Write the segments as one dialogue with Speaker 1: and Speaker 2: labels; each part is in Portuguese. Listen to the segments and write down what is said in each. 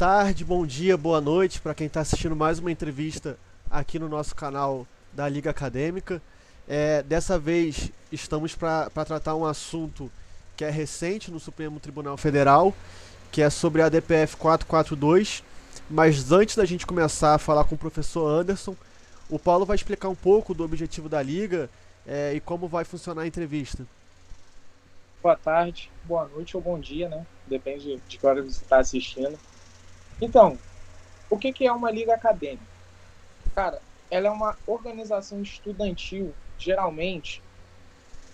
Speaker 1: tarde, bom dia, boa noite para quem está assistindo mais uma entrevista aqui no nosso canal da Liga Acadêmica. Dessa vez estamos para tratar um assunto que é recente no Supremo Tribunal Federal, que é sobre a DPF 442. Mas antes da gente começar a falar com o professor Anderson, o Paulo vai explicar um pouco do objetivo da Liga e como vai funcionar a entrevista.
Speaker 2: Boa tarde, boa noite ou bom dia, né? Depende de que hora você está assistindo. Então, o que é uma liga acadêmica? Cara, ela é uma organização estudantil, geralmente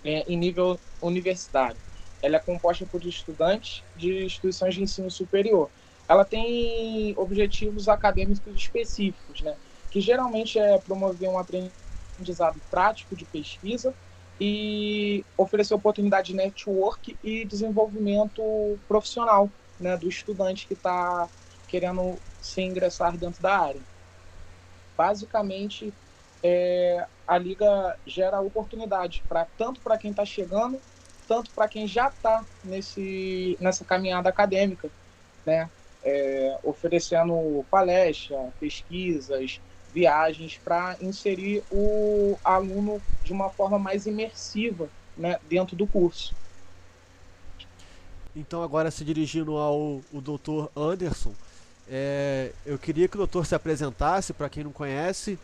Speaker 2: em nível universitário. Ela é composta por estudantes de instituições de ensino superior. Ela tem objetivos acadêmicos específicos, né? Que geralmente é promover um aprendizado prático de pesquisa e oferecer oportunidade de network e desenvolvimento profissional, né, do estudante que está querendo se ingressar dentro da área. Basicamente, a liga gera oportunidade tanto para quem está chegando, tanto para quem já está nessa caminhada acadêmica, né? Oferecendo palestra, pesquisas, viagens para inserir o aluno de uma forma mais imersiva, né, dentro do curso.
Speaker 1: Então, agora se dirigindo ao Dr. Anderson, eu queria que o doutor se apresentasse para quem não conhece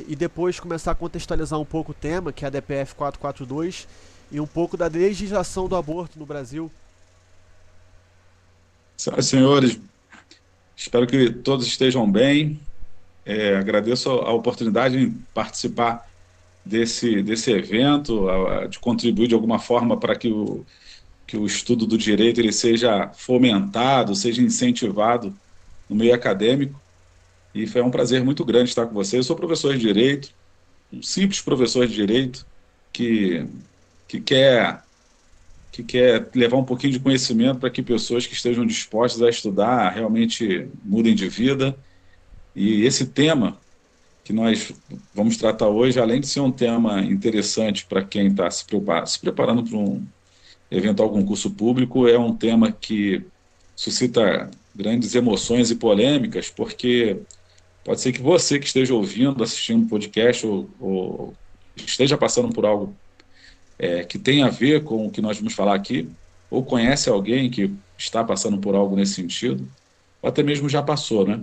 Speaker 1: e depois começar a contextualizar um pouco o tema, que é a DPF 442, e um pouco da legislação do aborto no Brasil.
Speaker 3: Senhoras e senhores, espero que todos estejam bem. Agradeço a oportunidade de participar desse evento, de contribuir de alguma forma para que o estudo do direito ele seja fomentado, seja incentivado no meio acadêmico. E foi um prazer muito grande estar com você. Eu sou professor de direito, um simples professor de direito que, que quer que quer levar um pouquinho de conhecimento para que pessoas que estejam dispostas a estudar realmente mudem de vida. E esse tema que nós vamos tratar hoje, além de ser um tema interessante para quem está se preparando para um eventual concurso público, é um tema que suscita grandes emoções e polêmicas, porque pode ser que você que esteja ouvindo, assistindo o podcast ou esteja passando por algo que tem a ver com o que nós vamos falar aqui, ou conhece alguém que está passando por algo nesse sentido, ou até mesmo já passou, né?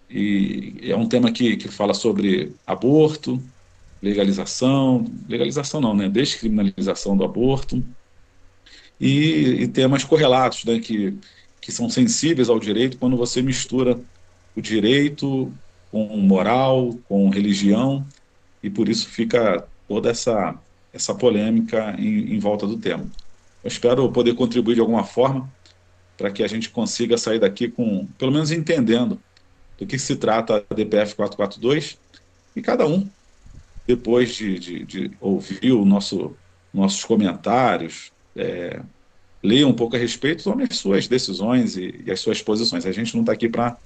Speaker 3: E é um tema que fala sobre aborto, legalização não, né? Descriminalização do aborto, e temas correlatos, né? Que são sensíveis ao direito quando você mistura o direito com moral, com religião, e por isso fica toda essa polêmica em volta do tema. Eu espero poder contribuir de alguma forma para que a gente consiga sair daqui com, pelo menos entendendo do que se trata a DPF 442 e cada um, depois de ouvir nossos comentários, leia um pouco a respeito, tome as suas decisões e as suas posições. A gente não está aqui para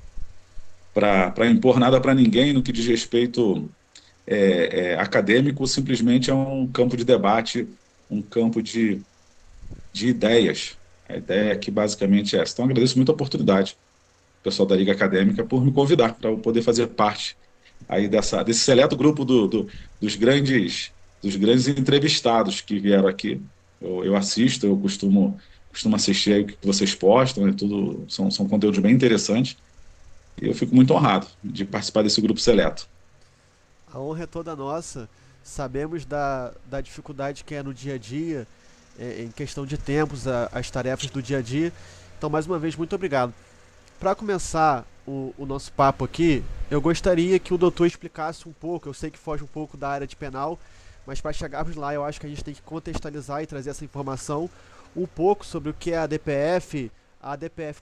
Speaker 3: impor nada para ninguém no que diz respeito acadêmico, simplesmente é um campo de debate, um campo de ideias. A ideia aqui basicamente é essa. Então, agradeço muito a oportunidade, pessoal da Liga Acadêmica, por me convidar para eu poder fazer parte aí desse seleto grupo dos grandes entrevistados que vieram aqui. Eu assisto, costumo assistir aí o que vocês postam, são conteúdos bem interessantes, e eu fico muito honrado de participar desse grupo seleto.
Speaker 1: A honra é toda nossa. Sabemos da dificuldade que é no dia a dia, em questão de tempos, as tarefas do dia a dia. Então, mais uma vez, muito obrigado. Para começar o nosso papo aqui, eu gostaria que o doutor explicasse um pouco. Eu sei que foge um pouco da área de penal, mas para chegarmos lá, eu acho que a gente tem que contextualizar e trazer essa informação um pouco sobre o que é a DPF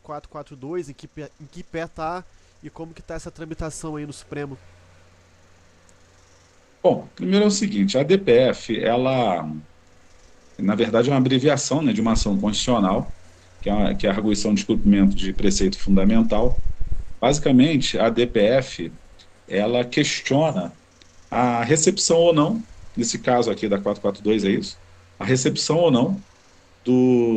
Speaker 1: 442, em que pé está e como que está essa tramitação aí no Supremo.
Speaker 3: Bom, primeiro é o seguinte, a DPF, ela, na verdade, é uma abreviação, né, de uma ação constitucional, que é a arguição de descumprimento de preceito fundamental. Basicamente, a DPF, ela questiona a recepção ou não, nesse caso aqui da 442 é isso, a recepção ou não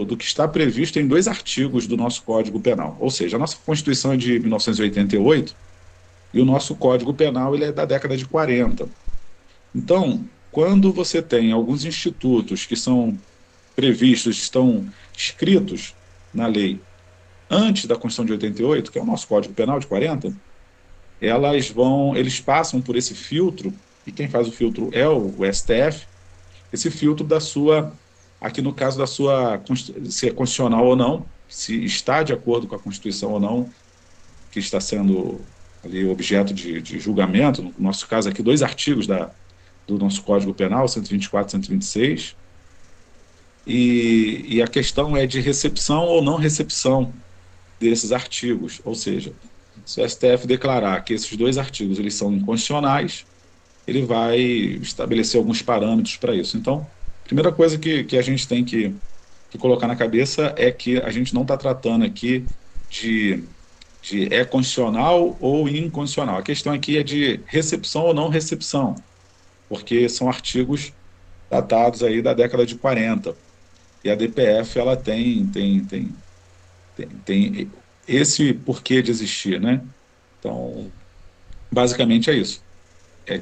Speaker 3: do que está previsto em 2 artigos do nosso Código Penal. Ou seja, a nossa Constituição é de 1988 e o nosso Código Penal ele é da década de 40. Então, quando você tem alguns institutos que são previstos, estão escritos na lei antes da Constituição de 88, que é o nosso Código Penal de 40, eles passam por esse filtro, e quem faz o filtro é o STF, esse filtro da sua, aqui no caso da sua, se é constitucional ou não, se está de acordo com a Constituição ou não, que está sendo ali objeto de julgamento, no nosso caso aqui, 2 artigos do nosso Código Penal, 124 e 126, e a questão é de recepção ou não recepção desses artigos, ou seja, se o STF declarar que esses 2 artigos eles são inconstitucionais, ele vai estabelecer alguns parâmetros para isso. Então, a primeira coisa que a gente tem que colocar na cabeça é que a gente não está tratando aqui de é constitucional ou inconstitucional. A questão aqui é de recepção ou não recepção, porque são artigos datados aí da década de 40. E a DPF ela tem esse porquê de existir, né? Então, basicamente é isso.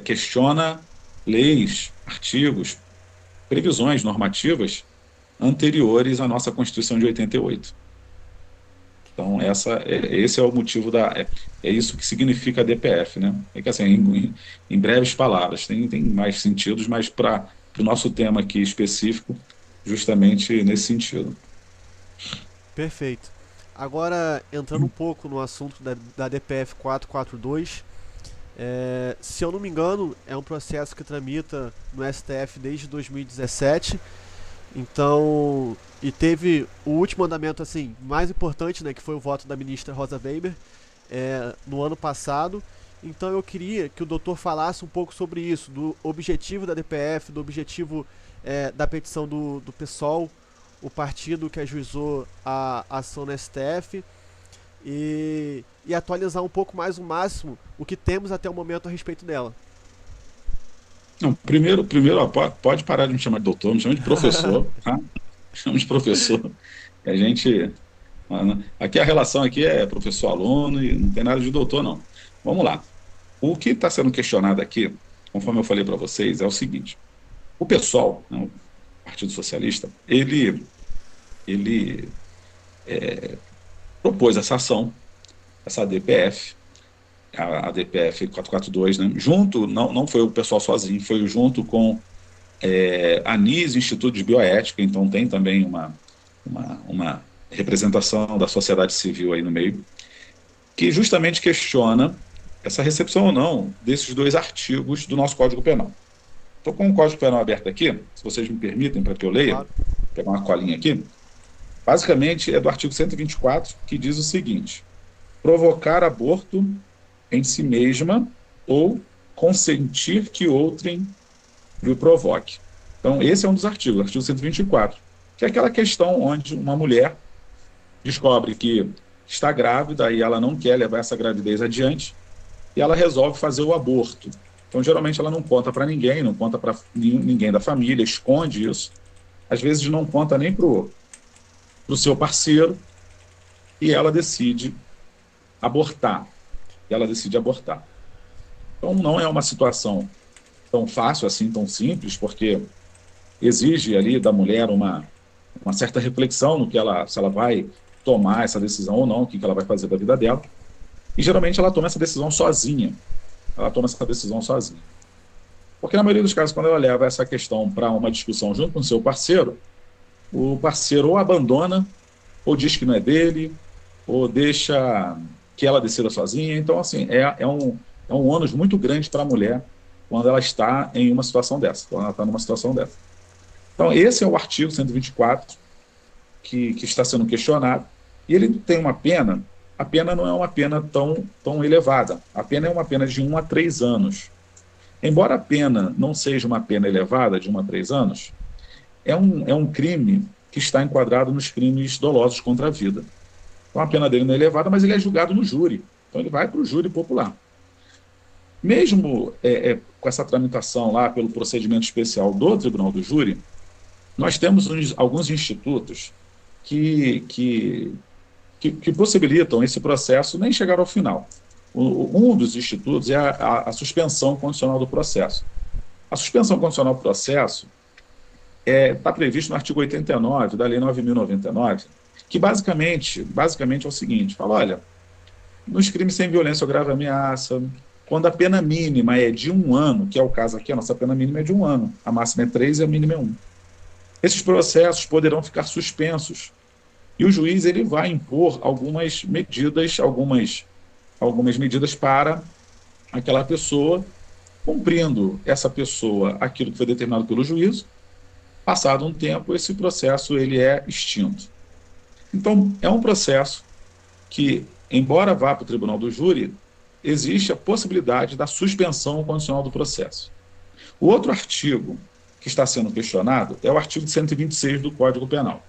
Speaker 3: Questiona leis, artigos, previsões normativas anteriores à nossa Constituição de 88. Então, esse é o motivo é isso que significa a DPF, né? É que assim, em breves palavras, tem mais sentidos, mas para o nosso tema aqui específico, justamente nesse sentido.
Speaker 1: Perfeito. Agora, entrando um pouco no assunto da DPF 442, se eu não me engano, é um processo que tramita no STF desde 2017. Então, e teve o último andamento assim mais importante, né, que foi o voto da ministra Rosa Weber no ano passado. Então eu queria que o doutor falasse um pouco sobre isso, do objetivo da DPF, do objetivo da petição do PSOL, o partido que ajuizou a ação no STF, e atualizar um pouco mais o máximo o que temos até o momento a respeito dela.
Speaker 3: Não, primeiro ó, pode parar de me chamar de doutor, me chama de professor, tá? Me chama de professor. A gente, aqui a relação aqui é professor-aluno e não tem nada de doutor, não. Vamos lá. O que está sendo questionado aqui, conforme eu falei para vocês, é o seguinte: o PSOL, né, o Partido Socialista, ele propôs essa ação, essa DPF, a DPF 442, né? Junto, não foi o pessoal sozinho, foi junto com a ANIS, Instituto de Bioética, então tem também uma representação da sociedade civil aí no meio, que justamente questiona essa recepção ou não desses 2 artigos do nosso Código Penal. Estou com o Código Penal aberto aqui, se vocês me permitem para que eu leia,
Speaker 1: Claro.
Speaker 3: vou pegar uma colinha aqui. Basicamente é do artigo 124, que diz o seguinte: provocar aborto em si mesma ou consentir que outrem lhe provoque. Então, esse é um dos artigos, artigo 124, que é aquela questão onde uma mulher descobre que está grávida e ela não quer levar essa gravidez adiante e ela resolve fazer o aborto. Então, geralmente, ela não conta para ninguém, não conta para ninguém da família, esconde isso. Às vezes, não conta nem para o seu parceiro e ela decide abortar. Então, não é uma situação tão fácil assim, tão simples, porque exige ali da mulher uma certa reflexão no que se ela vai tomar essa decisão ou não, o que ela vai fazer da vida dela. E, geralmente, ela toma essa decisão sozinha. Porque, na maioria dos casos, quando ela leva essa questão para uma discussão junto com o seu parceiro, o parceiro ou abandona, ou diz que não é dele, ou deixa que ela decida sozinha. Então, assim, é um ônus muito grande para a mulher quando ela está em uma situação dessa, Então, esse é o artigo 124 que está sendo questionado, e ele tem uma pena. A pena não é uma pena tão elevada. A pena é uma pena de 1 a 3 anos. Embora a pena não seja uma pena elevada, de 1 a 3 anos, é um crime que está enquadrado nos crimes dolosos contra a vida. Então, a pena dele não é elevada, mas ele é julgado no júri. Então, ele vai para o júri popular. Mesmo com essa tramitação lá pelo procedimento especial do Tribunal do Júri, nós temos alguns institutos que, que possibilitam esse processo nem chegar ao final. Um dos institutos é a suspensão condicional do processo. A suspensão condicional do processo está previsto no artigo 89 da Lei 9.099, que basicamente é o seguinte: fala, olha, nos crimes sem violência ou grave ameaça, quando a pena mínima é de 1 ano, que é o caso aqui, a nossa pena mínima é de 1 ano, a máxima é 3 e a mínima é 1. Esses processos poderão ficar suspensos e o juiz ele vai impor algumas medidas para aquela pessoa, cumprindo essa pessoa aquilo que foi determinado pelo juízo. Passado um tempo, esse processo ele é extinto. Então, é um processo que, embora vá para o tribunal do júri, existe a possibilidade da suspensão condicional do processo. O outro artigo que está sendo questionado é o artigo 126 do Código Penal.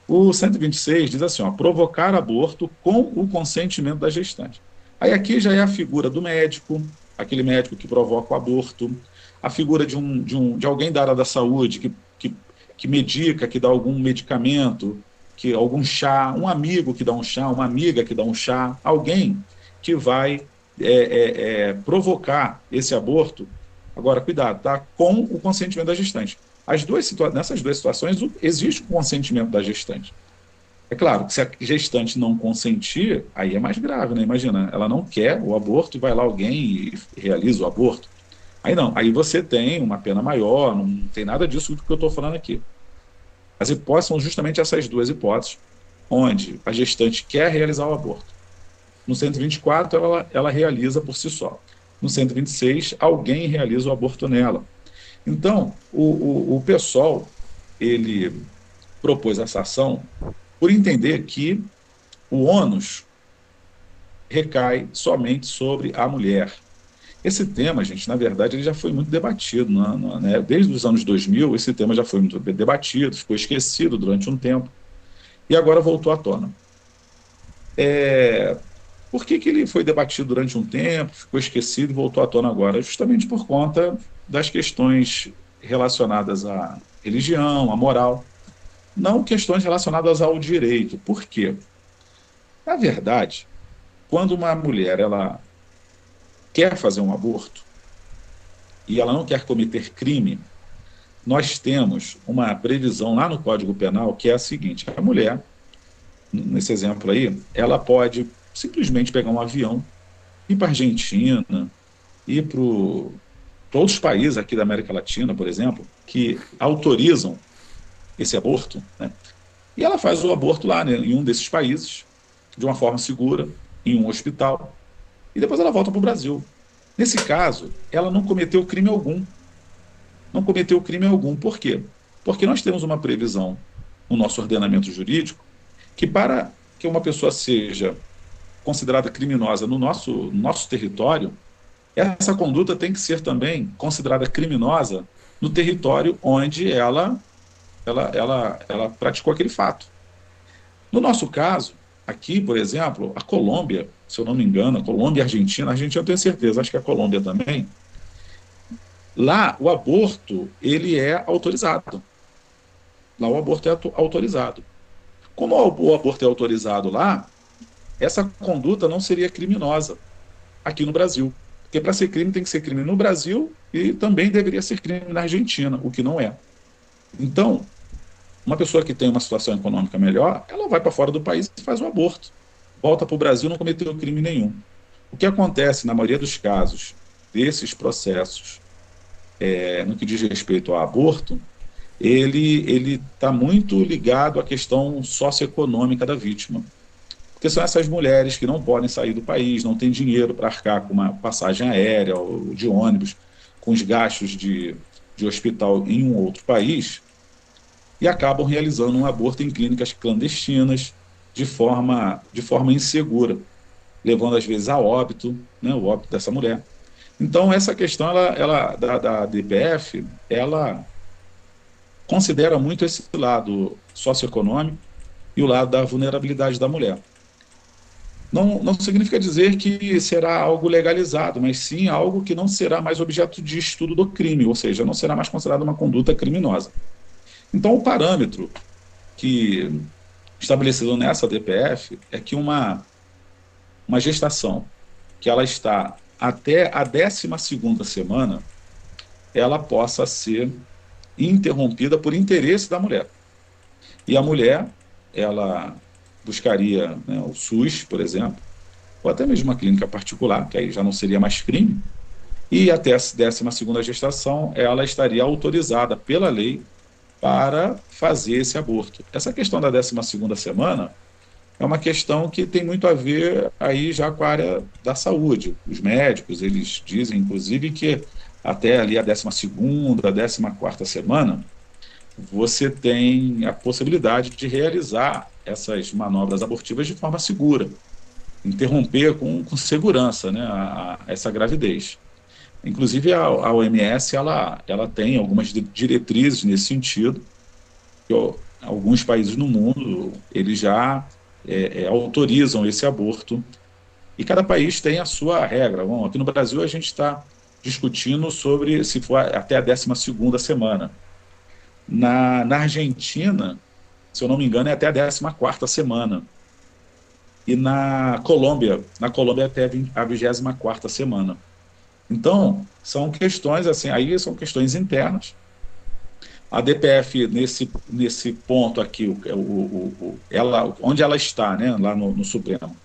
Speaker 3: O 126 diz assim, ó, provocar aborto com o consentimento da gestante. Aí aqui já é a figura do médico, aquele médico que provoca o aborto, a figura de alguém da área da saúde que medica, que dá algum medicamento, que algum chá, um amigo que dá um chá, uma amiga que dá um chá, alguém que vai provocar esse aborto. Agora, cuidado, tá? Com o consentimento da gestante. Nessas duas situações, existe o consentimento da gestante. É claro que se a gestante não consentir, aí é mais grave, né? Imagina, ela não quer o aborto e vai lá alguém e realiza o aborto. Aí não, aí você tem uma pena maior, não tem nada disso do que eu estou falando aqui. As hipóteses são justamente essas duas hipóteses, onde a gestante quer realizar o aborto. No 124, ela realiza por si só. No 126, alguém realiza o aborto nela. Então, o PSOL, ele propôs essa ação por entender que o ônus recai somente sobre a mulher. Esse tema, gente, na verdade, ele já foi muito debatido. Né? Desde os anos 2000, esse tema já foi muito debatido, ficou esquecido durante um tempo, e agora voltou à tona. Por que ele foi debatido durante um tempo, ficou esquecido e voltou à tona agora? Justamente por conta das questões relacionadas à religião, à moral, não questões relacionadas ao direito. Por quê? Na verdade, quando uma mulher ela quer fazer um aborto e ela não quer cometer crime, nós temos uma previsão lá no Código Penal que é a seguinte: a mulher, nesse exemplo aí, ela pode simplesmente pegar um avião, ir para a Argentina, ir para outros países aqui da América Latina, por exemplo, que autorizam esse aborto, né? E ela faz o aborto lá, né, em um desses países, de uma forma segura, em um hospital, e depois ela volta para o Brasil. Nesse caso, ela não cometeu crime algum. Não cometeu crime algum. Por quê? Porque nós temos uma previsão no nosso ordenamento jurídico que para que uma pessoa seja considerada criminosa no nosso território, essa conduta tem que ser também considerada criminosa no território onde ela praticou aquele fato. No nosso caso, aqui, por exemplo, a Colômbia, se eu não me engano, a Colômbia e a Argentina eu tenho certeza, acho que a Colômbia também, lá o aborto, ele é autorizado. Lá o aborto é autorizado. Como o aborto é autorizado lá, essa conduta não seria criminosa aqui no Brasil. Porque para ser crime tem que ser crime no Brasil e também deveria ser crime na Argentina, o que não é. Então, uma pessoa que tem uma situação econômica melhor, ela vai para fora do país e faz o aborto. Volta para o Brasil e não cometeu crime nenhum. O que acontece na maioria dos casos desses processos, no que diz respeito ao aborto, ele está muito ligado à questão socioeconômica da vítima. Porque são essas mulheres que não podem sair do país, não têm dinheiro para arcar com uma passagem aérea ou de ônibus, com os gastos de hospital em um outro país, e acabam realizando um aborto em clínicas clandestinas de forma insegura, levando às vezes a óbito, né, o óbito dessa mulher. Então essa questão da DPF, ela considera muito esse lado socioeconômico e o lado da vulnerabilidade da mulher. Não significa dizer que será algo legalizado, mas sim algo que não será mais objeto de estudo do crime, ou seja, não será mais considerado uma conduta criminosa. Então, o parâmetro que estabelecido nessa DPF é que uma gestação que ela está até a 12ª semana, ela possa ser interrompida por interesse da mulher. E a mulher, ela buscaria, né, o SUS, por exemplo, ou até mesmo uma clínica particular, que aí já não seria mais crime, e até a 12ª gestação, ela estaria autorizada pela lei para fazer esse aborto. Essa questão da 12ª semana é uma questão que tem muito a ver aí já com a área da saúde. Os médicos, eles dizem, inclusive, que até ali a 12ª, a 14ª semana, você tem a possibilidade de realizar essas manobras abortivas de forma segura, interromper com segurança, né, essa gravidez. Inclusive, a OMS ela tem algumas diretrizes nesse sentido, que alguns países no mundo eles já autorizam esse aborto, e cada país tem a sua regra. Bom, aqui no Brasil a gente está discutindo sobre se for até a 12ª semana. Na Argentina, se eu não me engano, é até a 14ª semana. E na Colômbia até a 24ª semana. Então, são questões assim, aí são questões internas. A DPF, nesse ponto aqui, onde ela está, né, lá no Supremo,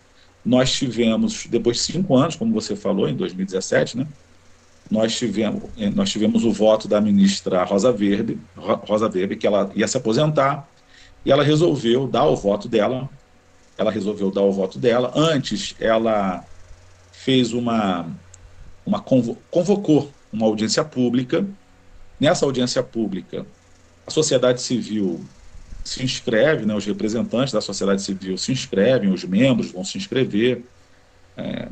Speaker 3: nós tivemos, depois de 5 anos, como você falou, em 2017, né, nós tivemos o voto da ministra Rosa Weber, que ela ia se aposentar, e ela resolveu dar o voto dela. Antes, ela fez convocou uma audiência pública. Nessa audiência pública, a sociedade civil se inscreve, né, os representantes da sociedade civil se inscrevem, os membros vão se inscrever,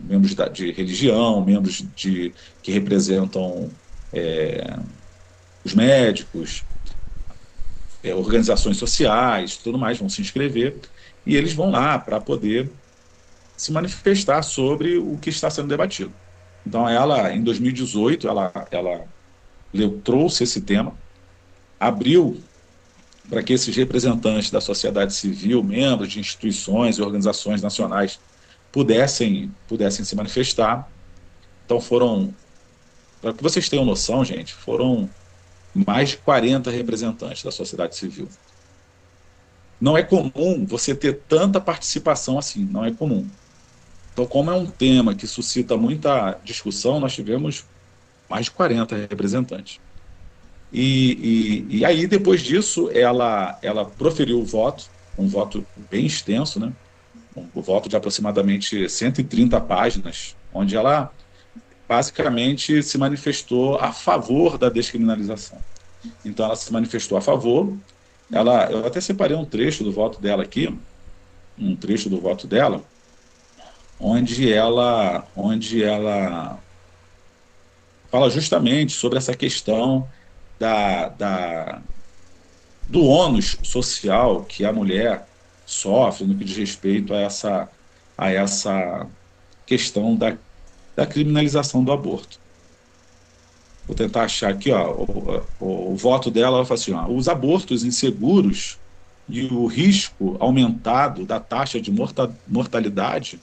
Speaker 3: membros de religião, que representam os médicos, organizações sociais, tudo mais, vão se inscrever, e eles vão lá para poder se manifestar sobre o que está sendo debatido. Então, em 2018, ela trouxe esse tema, abriu para que esses representantes da sociedade civil, membros de instituições e organizações nacionais, pudessem se manifestar. Então, para que vocês tenham noção, gente, foram mais de 40 representantes da sociedade civil. Não é comum você ter tanta participação assim, não é comum. Então, como é um tema que suscita muita discussão, nós tivemos mais de 40 representantes. E aí, depois disso, ela proferiu o voto, um voto bem extenso, né? Um voto de aproximadamente 130 páginas, onde ela basicamente se manifestou a favor da descriminalização. Então, ela se manifestou a favor. Eu até separei um trecho do voto dela aqui, onde ela fala justamente sobre essa questão do ônus social que a mulher sofre no que diz respeito a essa questão da criminalização do aborto. Vou tentar achar aqui, o voto dela. Ela fala assim: os abortos inseguros e o risco aumentado da taxa de mortalidade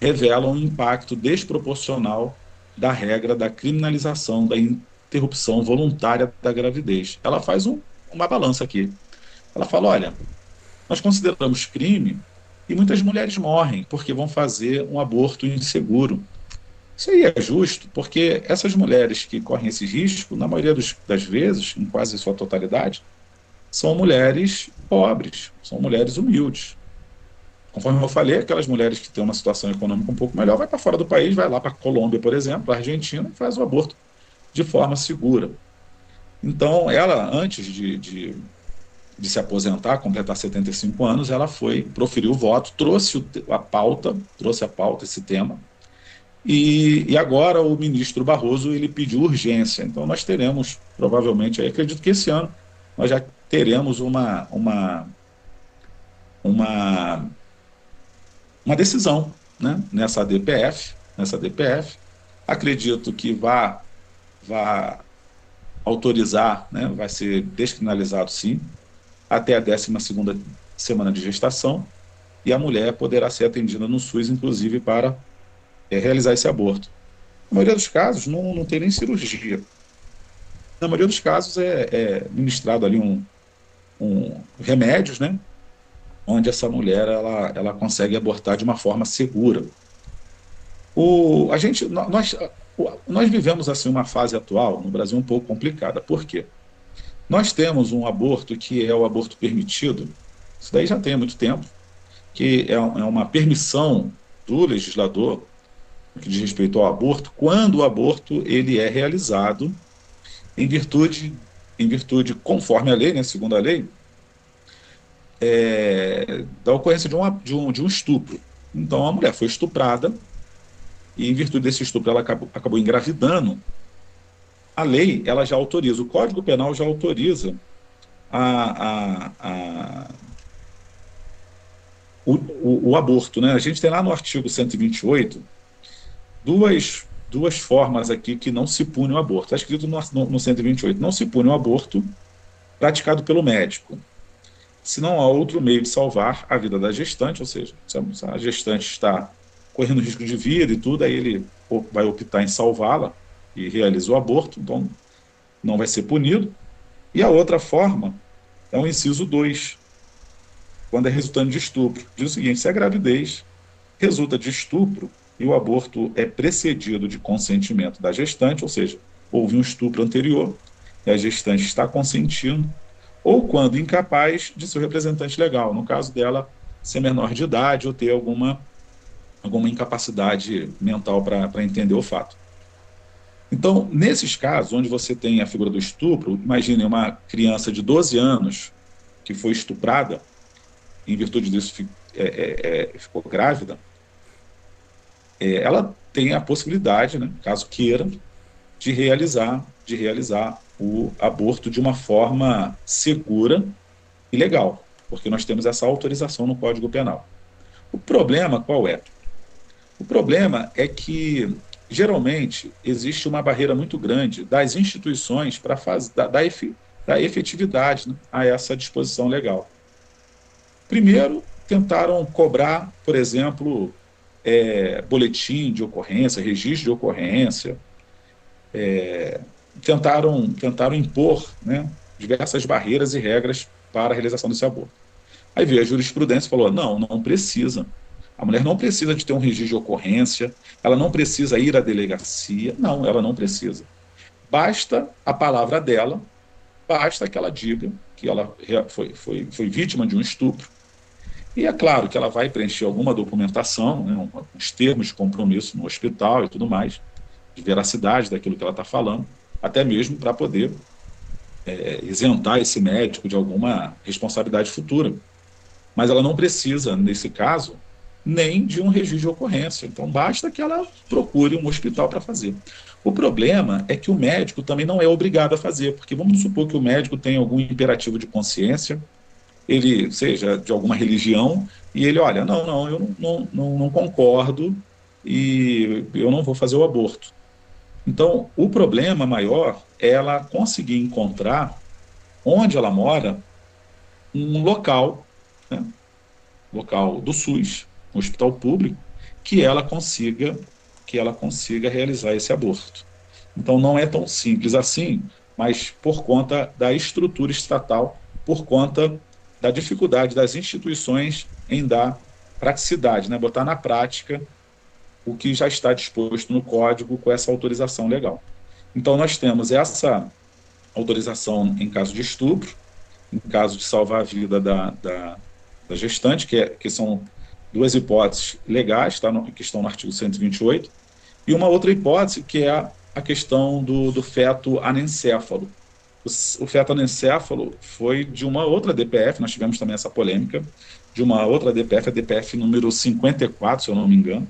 Speaker 3: revelam um impacto desproporcional da regra da criminalização da interrupção voluntária da gravidez. Ela faz uma balança aqui. Ela fala: olha, nós consideramos crime e muitas mulheres morrem porque vão fazer um aborto inseguro. Isso aí é justo, porque essas mulheres que correm esse risco, na maioria das vezes, em quase sua totalidade, são mulheres pobres, são mulheres humildes. Conforme eu falei, aquelas mulheres que têm uma situação econômica um pouco melhor, vai para fora do país, vai lá para a Colômbia, por exemplo, a Argentina, e faz o aborto de forma segura. Então, ela, antes de se aposentar, completar 75 anos, ela proferiu o voto, trouxe a pauta, esse tema, e agora o ministro Barroso ele pediu urgência. Então, nós teremos, provavelmente, acredito que esse ano, nós já teremos uma decisão, né, nessa DPF. Acredito que vá autorizar, né, vai ser descriminalizado sim, até a 12ª semana de gestação, e a mulher poderá ser atendida no SUS, inclusive, para realizar esse aborto. Na maioria dos casos, não tem nem cirurgia. Na maioria dos casos, é ministrado ali remédios, né, onde essa mulher ela consegue abortar de uma forma segura. A gente, nós vivemos assim uma fase atual no Brasil um pouco complicada. Por quê? Nós temos um aborto que é o aborto permitido, isso daí já tem há muito tempo, que é uma permissão do legislador que diz respeito ao aborto, quando o aborto ele é realizado em virtude, conforme a lei, né, segundo a lei, da ocorrência de um estupro. Então, a mulher foi estuprada e, em virtude desse estupro, ela acabou engravidando. A lei ela já autoriza, o Código Penal já autoriza o aborto. Né? A gente tem lá no artigo 128 duas formas aqui que não se pune o aborto. Está escrito no 128, não se pune o aborto praticado pelo médico, se não há outro meio de salvar a vida da gestante, ou seja, se a gestante está correndo risco de vida e tudo, aí ele vai optar em salvá-la e realiza o aborto, então não vai ser punido. E a outra forma é o inciso 2, quando é resultante de estupro. Diz o seguinte: se a gravidez resulta de estupro e o aborto é precedido de consentimento da gestante, ou seja, houve um estupro anterior e a gestante está consentindo, ou quando incapaz de seu representante legal, no caso dela ser menor de idade ou ter alguma incapacidade mental para entender o fato. Então, nesses casos, onde você tem a figura do estupro, imagine uma criança de 12 anos que foi estuprada, em virtude disso ficou grávida, ela tem a possibilidade, né, caso queira, de realizar o aborto de uma forma segura e legal, porque nós temos essa autorização no Código Penal. O problema qual é? O problema é que, geralmente, existe uma barreira muito grande das instituições para da efetividade, né, a essa disposição legal. Primeiro, tentaram cobrar, por exemplo, boletim de ocorrência, registro de ocorrência, tentaram impor, né, diversas barreiras e regras para a realização desse aborto. Aí veio a jurisprudência e falou: não precisa. A mulher não precisa de ter um registro de ocorrência, ela não precisa ir à delegacia. Não, ela não precisa. Basta a palavra dela, basta que ela diga que ela foi vítima de um estupro. E é claro que ela vai preencher alguma documentação, né, uns termos de compromisso no hospital e tudo mais, de veracidade daquilo que ela está falando, até mesmo para poder isentar esse médico de alguma responsabilidade futura. Mas ela não precisa, nesse caso, nem de um registro de ocorrência. Então, basta que ela procure um hospital para fazer. O problema é que o médico também não é obrigado a fazer, porque vamos supor que o médico tenha algum imperativo de consciência, ele seja de alguma religião, e ele, olha, eu não concordo e eu não vou fazer o aborto. Então, o problema maior é ela conseguir encontrar, onde ela mora, um local, né, local do SUS, um hospital público, que ela consiga realizar esse aborto. Então, não é tão simples assim, mas por conta da estrutura estatal, por conta da dificuldade das instituições em dar praticidade, né, botar na prática o que já está disposto no Código com essa autorização legal. Então, nós temos essa autorização em caso de estupro, em caso de salvar a vida da gestante, que são duas hipóteses legais, que estão no artigo 128, e uma outra hipótese, que é a questão do feto anencéfalo. O feto anencéfalo foi de uma outra DPF, nós tivemos também essa polêmica, de uma outra DPF, a DPF número 54, se eu não me engano,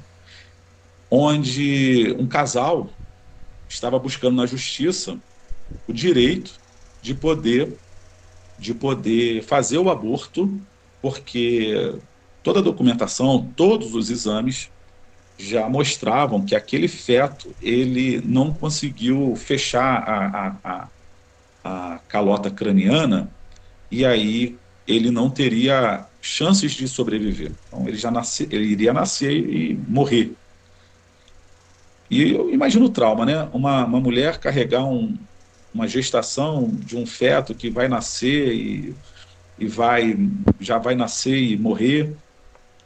Speaker 3: onde um casal estava buscando na justiça o direito de poder fazer o aborto, porque toda a documentação, todos os exames já mostravam que aquele feto ele não conseguiu fechar a calota craniana, e aí ele não teria chances de sobreviver. Então ele iria nascer e morrer. E eu imagino o trauma, né? Uma mulher carregar uma gestação de um feto que vai nascer e já vai nascer e morrer.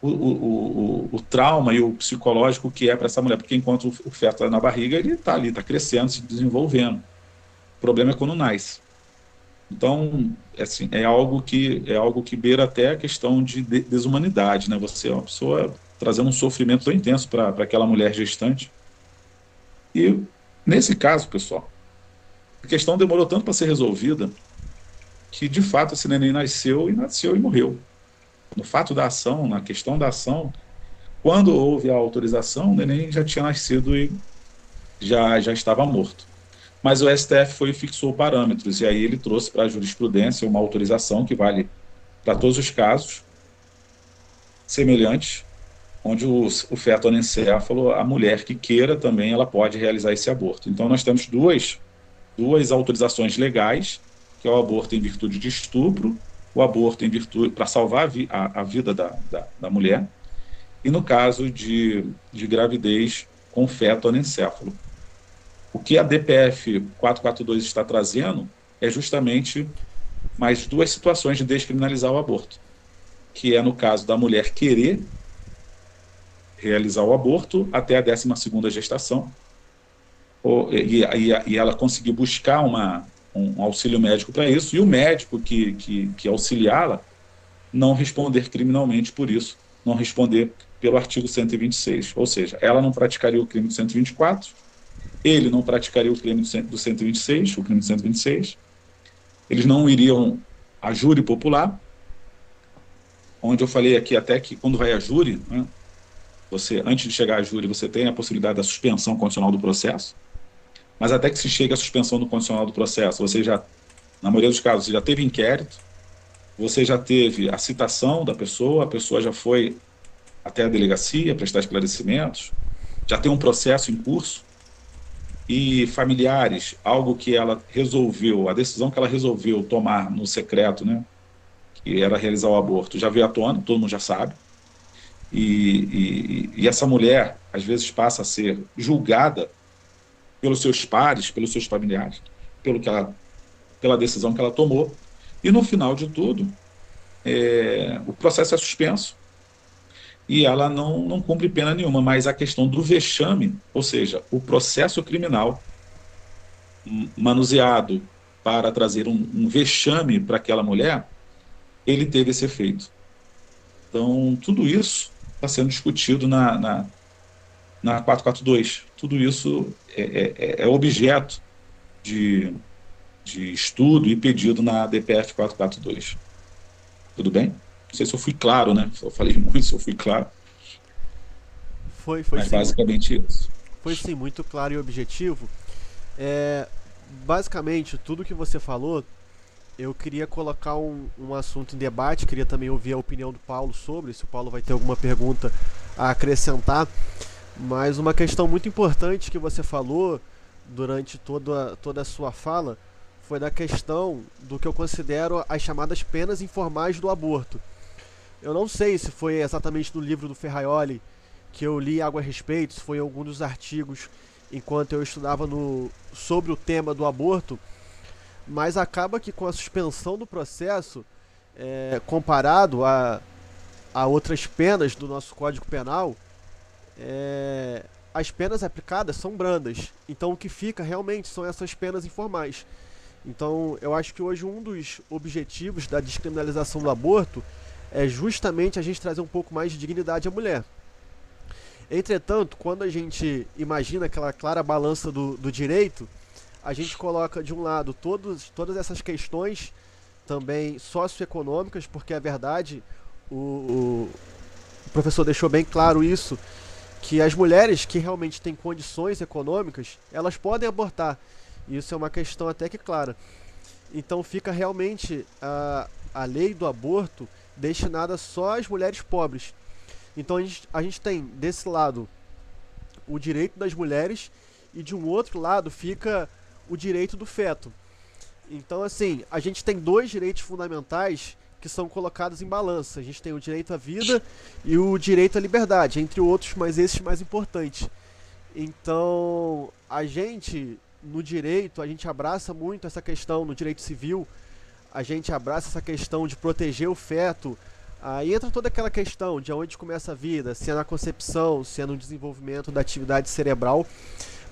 Speaker 3: O trauma e o psicológico que é para essa mulher, porque enquanto o feto está na barriga, ele está ali, está crescendo, se desenvolvendo. O problema é quando nasce. Então, assim, é algo que beira até a questão de desumanidade, né? Você é uma pessoa trazendo um sofrimento tão intenso para aquela mulher gestante. E nesse caso, pessoal, a questão demorou tanto para ser resolvida que, de fato, esse neném nasceu e morreu. No fato da ação, na questão da ação, quando houve a autorização, o neném já tinha nascido e já estava morto. Mas o STF foi e fixou parâmetros, e aí ele trouxe para a jurisprudência uma autorização que vale para todos os casos semelhantes, onde o feto anencefalo, a mulher que queira também, ela pode realizar esse aborto. Então nós temos duas autorizações legais, que é o aborto em virtude de estupro, o aborto em virtude para salvar a vida da mulher, e no caso de gravidez com feto anencefalo. O que a DPF 442 está trazendo é justamente mais duas situações de descriminalizar o aborto, que é no caso da mulher querer realizar o aborto até a 12ª gestação, e ela conseguir buscar um auxílio médico para isso, e o médico que auxiliá-la não responder criminalmente por isso, não responder pelo artigo 126. Ou seja, ela não praticaria o crime do 124, ele não praticaria o crime do 126, o crime do 126, eles não iriam a júri popular, onde eu falei aqui até que quando vai a júri, né, você, antes de chegar a júri, você tem a possibilidade da suspensão condicional do processo, mas até que se chegue à suspensão do condicional do processo, você já, na maioria dos casos, você já teve inquérito, você já teve a citação da pessoa, a pessoa já foi até a delegacia prestar esclarecimentos, já tem um processo em curso, e familiares, algo que ela resolveu, a decisão que ela resolveu tomar no secreto, né, que era realizar o aborto, já veio à tona, todo mundo já sabe, e essa mulher, às vezes, passa a ser julgada pelos seus pares, pelos seus familiares, pela decisão que ela tomou, e no final de tudo, o processo é suspenso, e ela não cumpre pena nenhuma, mas a questão do vexame, ou seja, o processo criminal manuseado para trazer um vexame para aquela mulher, ele teve esse efeito. Então, tudo isso está sendo discutido na 442. Tudo isso é objeto de estudo e pedido na DPF 442. Tudo bem? Não sei se eu fui claro, né? Eu falei muito, se eu fui claro.
Speaker 1: Foi
Speaker 3: Mas
Speaker 1: sim,
Speaker 3: basicamente isso.
Speaker 1: foi sim, muito claro e objetivo. É, basicamente, tudo que você falou, eu queria colocar um assunto em debate, queria também ouvir a opinião do Paulo sobre, se o Paulo vai ter alguma pergunta a acrescentar, mas uma questão muito importante que você falou durante toda a sua fala foi da questão do que eu considero as chamadas penas informais do aborto. Eu não sei se foi exatamente no livro do Ferraioli que eu li algo a respeito, se foi em algum dos artigos enquanto eu estudava sobre o tema do aborto, mas acaba que com a suspensão do processo, comparado a outras penas do nosso Código Penal, as penas aplicadas são brandas. Então o que fica realmente são essas penas informais. Então eu acho que hoje um dos objetivos da descriminalização do aborto é justamente a gente trazer um pouco mais de dignidade à mulher. Entretanto, quando a gente imagina aquela clara balança do direito, a gente coloca de um lado todas essas questões também socioeconômicas, porque é verdade, o professor deixou bem claro isso, que as mulheres que realmente têm condições econômicas, elas podem abortar. Isso é uma questão até que clara. Então fica realmente a lei do aborto destinada só às mulheres pobres. Então a gente tem desse lado o direito das mulheres e de um outro lado fica o direito do feto. Então, assim, a gente tem dois direitos fundamentais que são colocados em balança. A gente tem o direito à vida e o direito à liberdade, entre outros, mas esses mais importantes. Então, a gente, no direito, a gente abraça muito essa questão no direito civil, a gente abraça essa questão de proteger o feto. Aí entra toda aquela questão de onde começa a vida, se é na concepção, se é no desenvolvimento da atividade cerebral.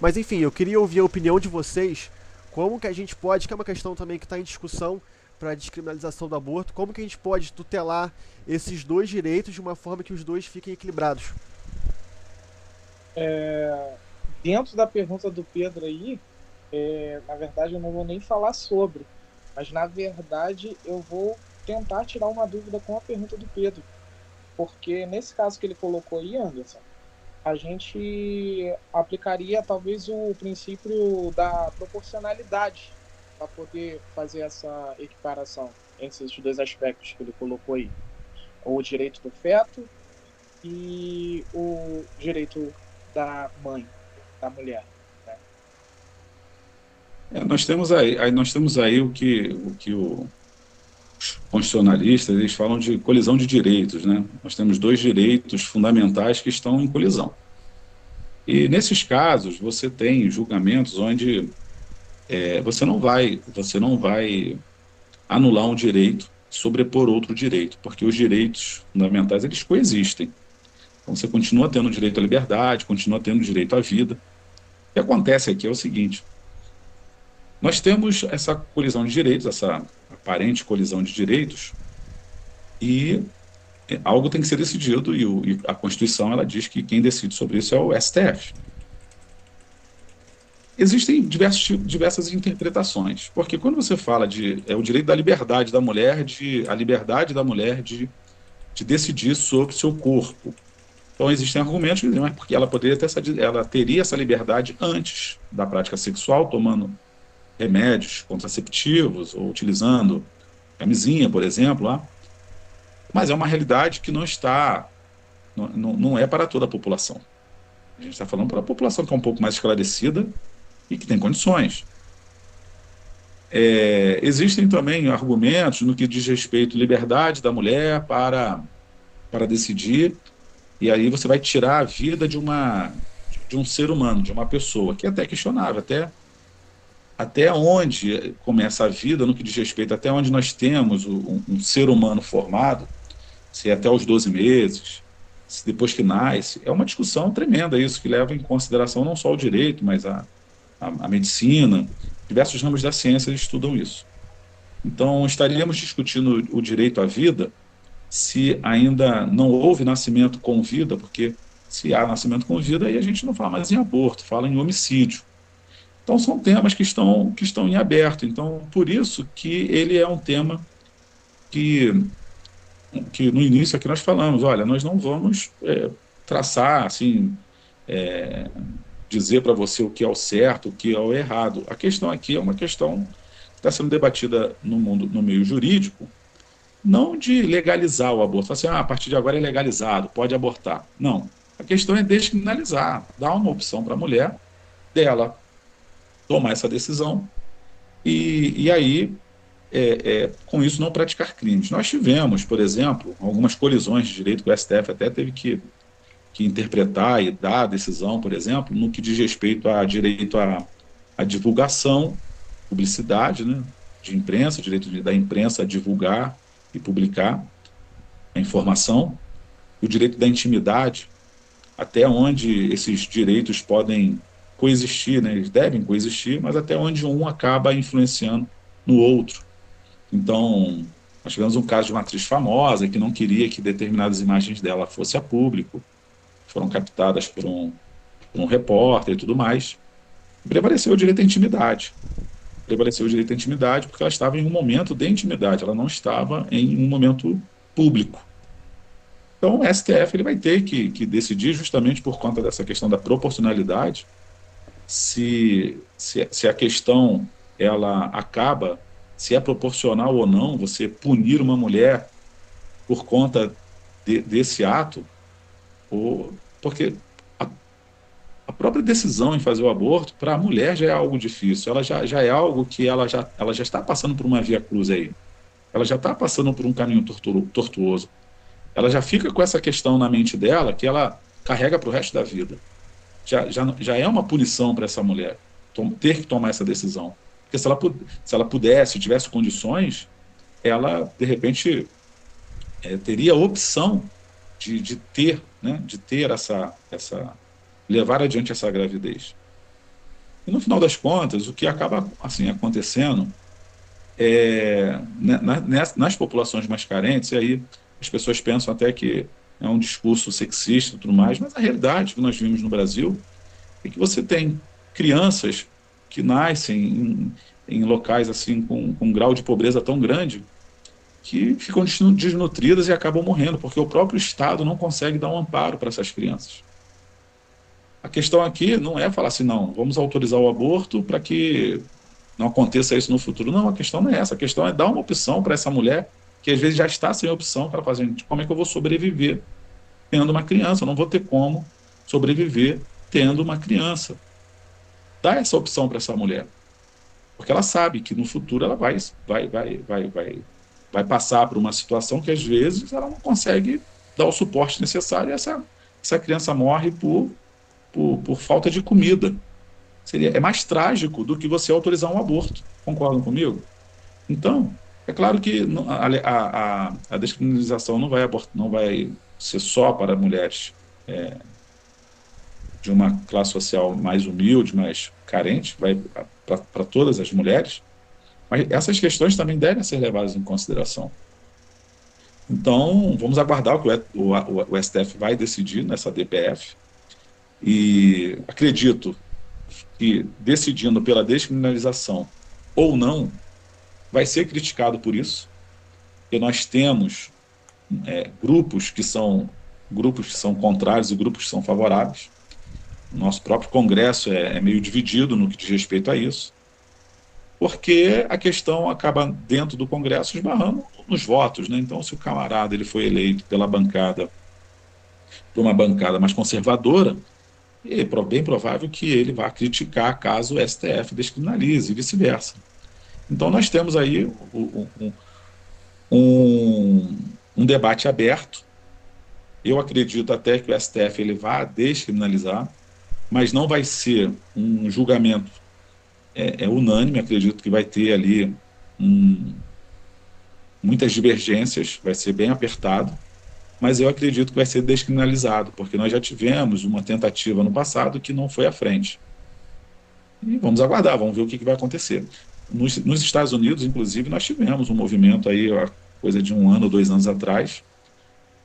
Speaker 1: Mas enfim, eu queria ouvir a opinião de vocês, como que a gente pode, que é uma questão também que está em discussão para a descriminalização do aborto, como que a gente pode tutelar esses dois direitos de uma forma que os dois fiquem equilibrados?
Speaker 2: Dentro da pergunta do Pedro aí, na verdade eu não vou nem falar sobre, mas na verdade eu vou tentar tirar uma dúvida com a pergunta do Pedro, porque nesse caso que ele colocou aí, Anderson, a gente aplicaria talvez o princípio da proporcionalidade para poder fazer essa equiparação entre esses dois aspectos que ele colocou aí, o direito do feto e o direito da mãe, da mulher, né?
Speaker 3: Nós temos aí o que os constitucionalistas eles falam de colisão de direitos, né? Nós temos dois direitos fundamentais que estão em colisão. E nesses casos você tem julgamentos onde você não vai anular um direito, sobrepor outro direito, porque os direitos fundamentais eles coexistem. Então você continua tendo direito à liberdade, continua tendo direito à vida. O que acontece aqui é o seguinte: nós temos essa colisão de direitos, essa aparente colisão de direitos, e algo tem que ser decidido, e a Constituição ela diz que quem decide sobre isso é o STF. Existem diversas interpretações, porque quando você fala de o direito da liberdade da mulher, a liberdade da mulher de decidir sobre seu corpo. Então existem argumentos que dizem, mas porque ela teria essa liberdade antes da prática sexual, tomando remédios contraceptivos ou utilizando camisinha, por exemplo, lá. Mas é uma realidade que não é para toda a população. A gente está falando para a população que é um pouco mais esclarecida e que tem condições. Existem também argumentos no que diz respeito à liberdade da mulher para decidir, e aí você vai tirar a vida de um ser humano, de uma pessoa, que é até questionável, até onde começa a vida, no que diz respeito, até onde nós temos um ser humano formado, se é até os 12 meses, se depois que nasce. É uma discussão tremenda isso, que leva em consideração não só o direito, mas a medicina. Diversos ramos da ciência estudam isso. Então, estaríamos discutindo o direito à vida se ainda não houve nascimento com vida, porque se há nascimento com vida, aí a gente não fala mais em aborto, fala em homicídio. Então, são temas que estão em aberto. Então, por isso que ele é um tema que no início aqui nós falamos, olha, nós não vamos traçar, assim, dizer para você o que é o certo, o que é o errado. A questão aqui é uma questão que está sendo debatida no meio jurídico, não de legalizar o aborto, assim, a partir de agora é legalizado, pode abortar. Não. A questão é descriminalizar, dar uma opção para a mulher dela tomar essa decisão e aí, com isso, não praticar crimes. Nós tivemos, por exemplo, algumas colisões de direito que o STF até teve que interpretar e dar a decisão, por exemplo, no que diz respeito a direito à divulgação, publicidade, né, de imprensa, direito da imprensa a divulgar e publicar a informação, e o direito da intimidade, até onde esses direitos podem coexistir, né, eles devem coexistir, mas até onde um acaba influenciando no outro. Então, nós tivemos um caso de uma atriz famosa que não queria que determinadas imagens dela fossem a público, foram captadas por um repórter e tudo mais. Prevaleceu o direito à intimidade. Prevaleceu o direito à intimidade porque ela estava em um momento de intimidade, ela não estava em um momento público. Então, o STF ele vai ter que decidir, justamente por conta dessa questão da proporcionalidade, se a questão ela acaba, se é proporcional ou não você punir uma mulher por conta desse ato, porque a própria decisão em fazer o aborto, para a mulher já é algo difícil, ela já é algo que ela já está passando por uma via cruz aí, ela já está passando por um caminho tortuoso, ela já fica com essa questão na mente dela que ela carrega para o resto da vida. Já é uma punição para essa mulher ter que tomar essa decisão. Porque se ela pudesse, tivesse condições, ela, de repente, teria a opção de ter, né, de ter levar adiante essa gravidez. E no final das contas, o que acaba assim acontecendo nas populações mais carentes, e aí as pessoas pensam até que é um discurso sexista e tudo mais, mas a realidade que nós vimos no Brasil é que você tem crianças que nascem em locais assim com um grau de pobreza tão grande que ficam desnutridas e acabam morrendo, porque o próprio Estado não consegue dar um amparo para essas crianças. A questão aqui não é falar assim, não, vamos autorizar o aborto para que não aconteça isso no futuro. Não, a questão não é essa. A questão é dar uma opção para essa mulher que às vezes já está sem opção para fazer. Como é que eu vou sobreviver tendo uma criança? Eu não vou ter como sobreviver tendo uma criança. Dá essa opção para essa mulher. Porque ela sabe que no futuro ela vai passar por uma situação que às vezes ela não consegue dar o suporte necessário e essa criança morre por falta de comida. É mais trágico do que você autorizar um aborto. Concordam comigo? Então, é claro que a descriminalização não vai ser só para mulheres de uma classe social mais humilde, mais carente, vai para todas as mulheres, mas essas questões também devem ser levadas em consideração. Então, vamos aguardar o que o STF vai decidir nessa DPF, e acredito que, decidindo pela descriminalização ou não, vai ser criticado por isso, porque nós temos grupos que são contrários e grupos que são favoráveis. O nosso próprio Congresso é meio dividido no que diz respeito a isso, porque a questão acaba dentro do Congresso esbarrando nos votos, né? Então, se o camarada ele foi eleito por uma bancada mais conservadora, é bem provável que ele vá criticar caso o STF descriminalize e vice-versa. Então, nós temos aí um debate aberto. Eu acredito até que o STF ele vá descriminalizar, mas não vai ser um julgamento unânime. Acredito que vai ter ali muitas divergências, vai ser bem apertado, mas eu acredito que vai ser descriminalizado, porque nós já tivemos uma tentativa no passado que não foi à frente. E vamos aguardar, vamos ver o que vai acontecer. Nos Estados Unidos, inclusive, nós tivemos um movimento aí, coisa de 1 ano, 2 anos atrás,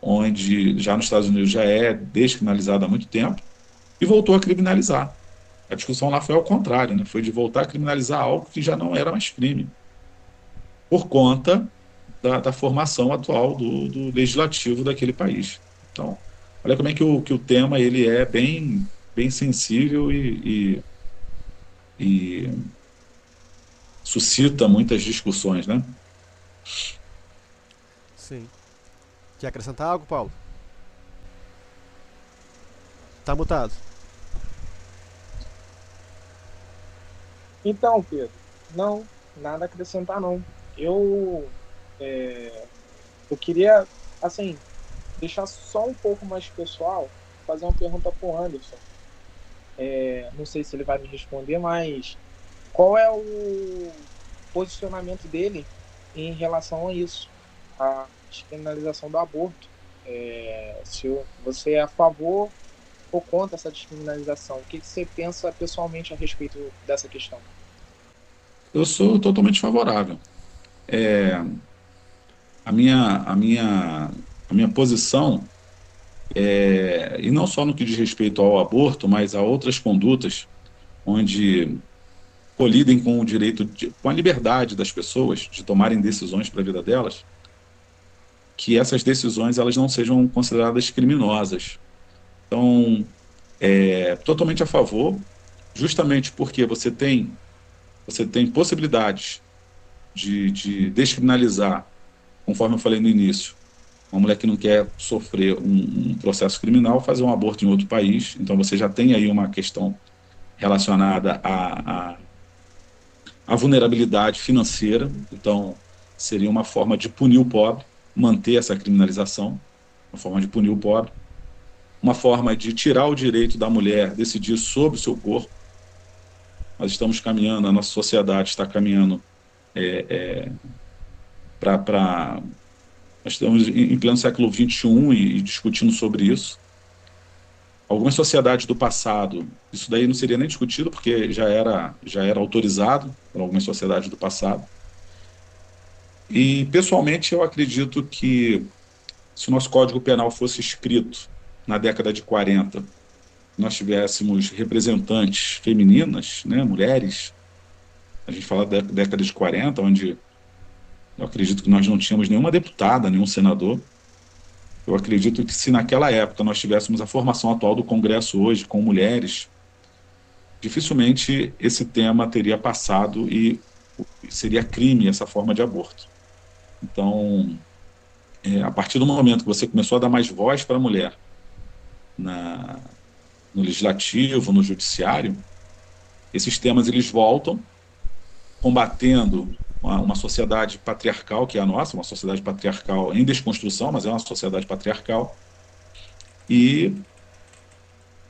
Speaker 3: onde já nos Estados Unidos já é descriminalizado há muito tempo, e voltou a criminalizar. A discussão lá foi ao contrário, né? Foi de voltar a criminalizar algo que já não era mais crime, por conta da formação atual do legislativo daquele país. Então, olha como é que o tema ele é bem sensível e suscita muitas discussões, né?
Speaker 1: Sim. Quer acrescentar algo, Paulo? Tá mutado.
Speaker 2: Então, Pedro, não, nada a acrescentar, não. Eu queria, assim, deixar só um pouco mais pessoal, fazer uma pergunta para o Anderson. Não sei se ele vai me responder, mas qual é o posicionamento dele em relação a isso, a descriminalização do aborto? Se você é a favor ou contra essa descriminalização? O que você pensa pessoalmente a respeito dessa questão?
Speaker 3: Eu sou totalmente favorável. A minha posição, e não só no que diz respeito ao aborto, mas a outras condutas onde colidem com o direito, com a liberdade das pessoas de tomarem decisões para a vida delas, que essas decisões elas não sejam consideradas criminosas. Então, totalmente a favor, justamente porque você tem possibilidades de descriminalizar, conforme eu falei no início, Uma mulher que não quer sofrer um processo criminal, fazer um aborto em outro país. Então você já tem aí uma questão relacionada à vulnerabilidade financeira. Então seria uma forma de punir o pobre, manter essa criminalização, uma forma de punir o pobre, uma forma de tirar o direito da mulher decidir sobre o seu corpo. Nós estamos caminhando, a nossa sociedade está caminhando para. Nós estamos em pleno século XXI e discutindo sobre isso. Algumas sociedades do passado, isso daí não seria nem discutido, porque já era autorizado por algumas sociedades do passado. E, pessoalmente, eu acredito que se o nosso Código Penal fosse escrito na década de 40, nós tivéssemos representantes femininas, né, mulheres, a gente fala da década de 40, onde eu acredito que nós não tínhamos nenhuma deputada, nenhum senador. Eu acredito que se naquela época nós tivéssemos a formação atual do Congresso hoje, com mulheres, dificilmente esse tema teria passado e seria crime essa forma de aborto. Então, a partir do momento que você começou a dar mais voz para a mulher no legislativo, no judiciário, esses temas eles voltam combatendo uma sociedade patriarcal, que é a nossa, uma sociedade patriarcal em desconstrução, mas é uma sociedade patriarcal, e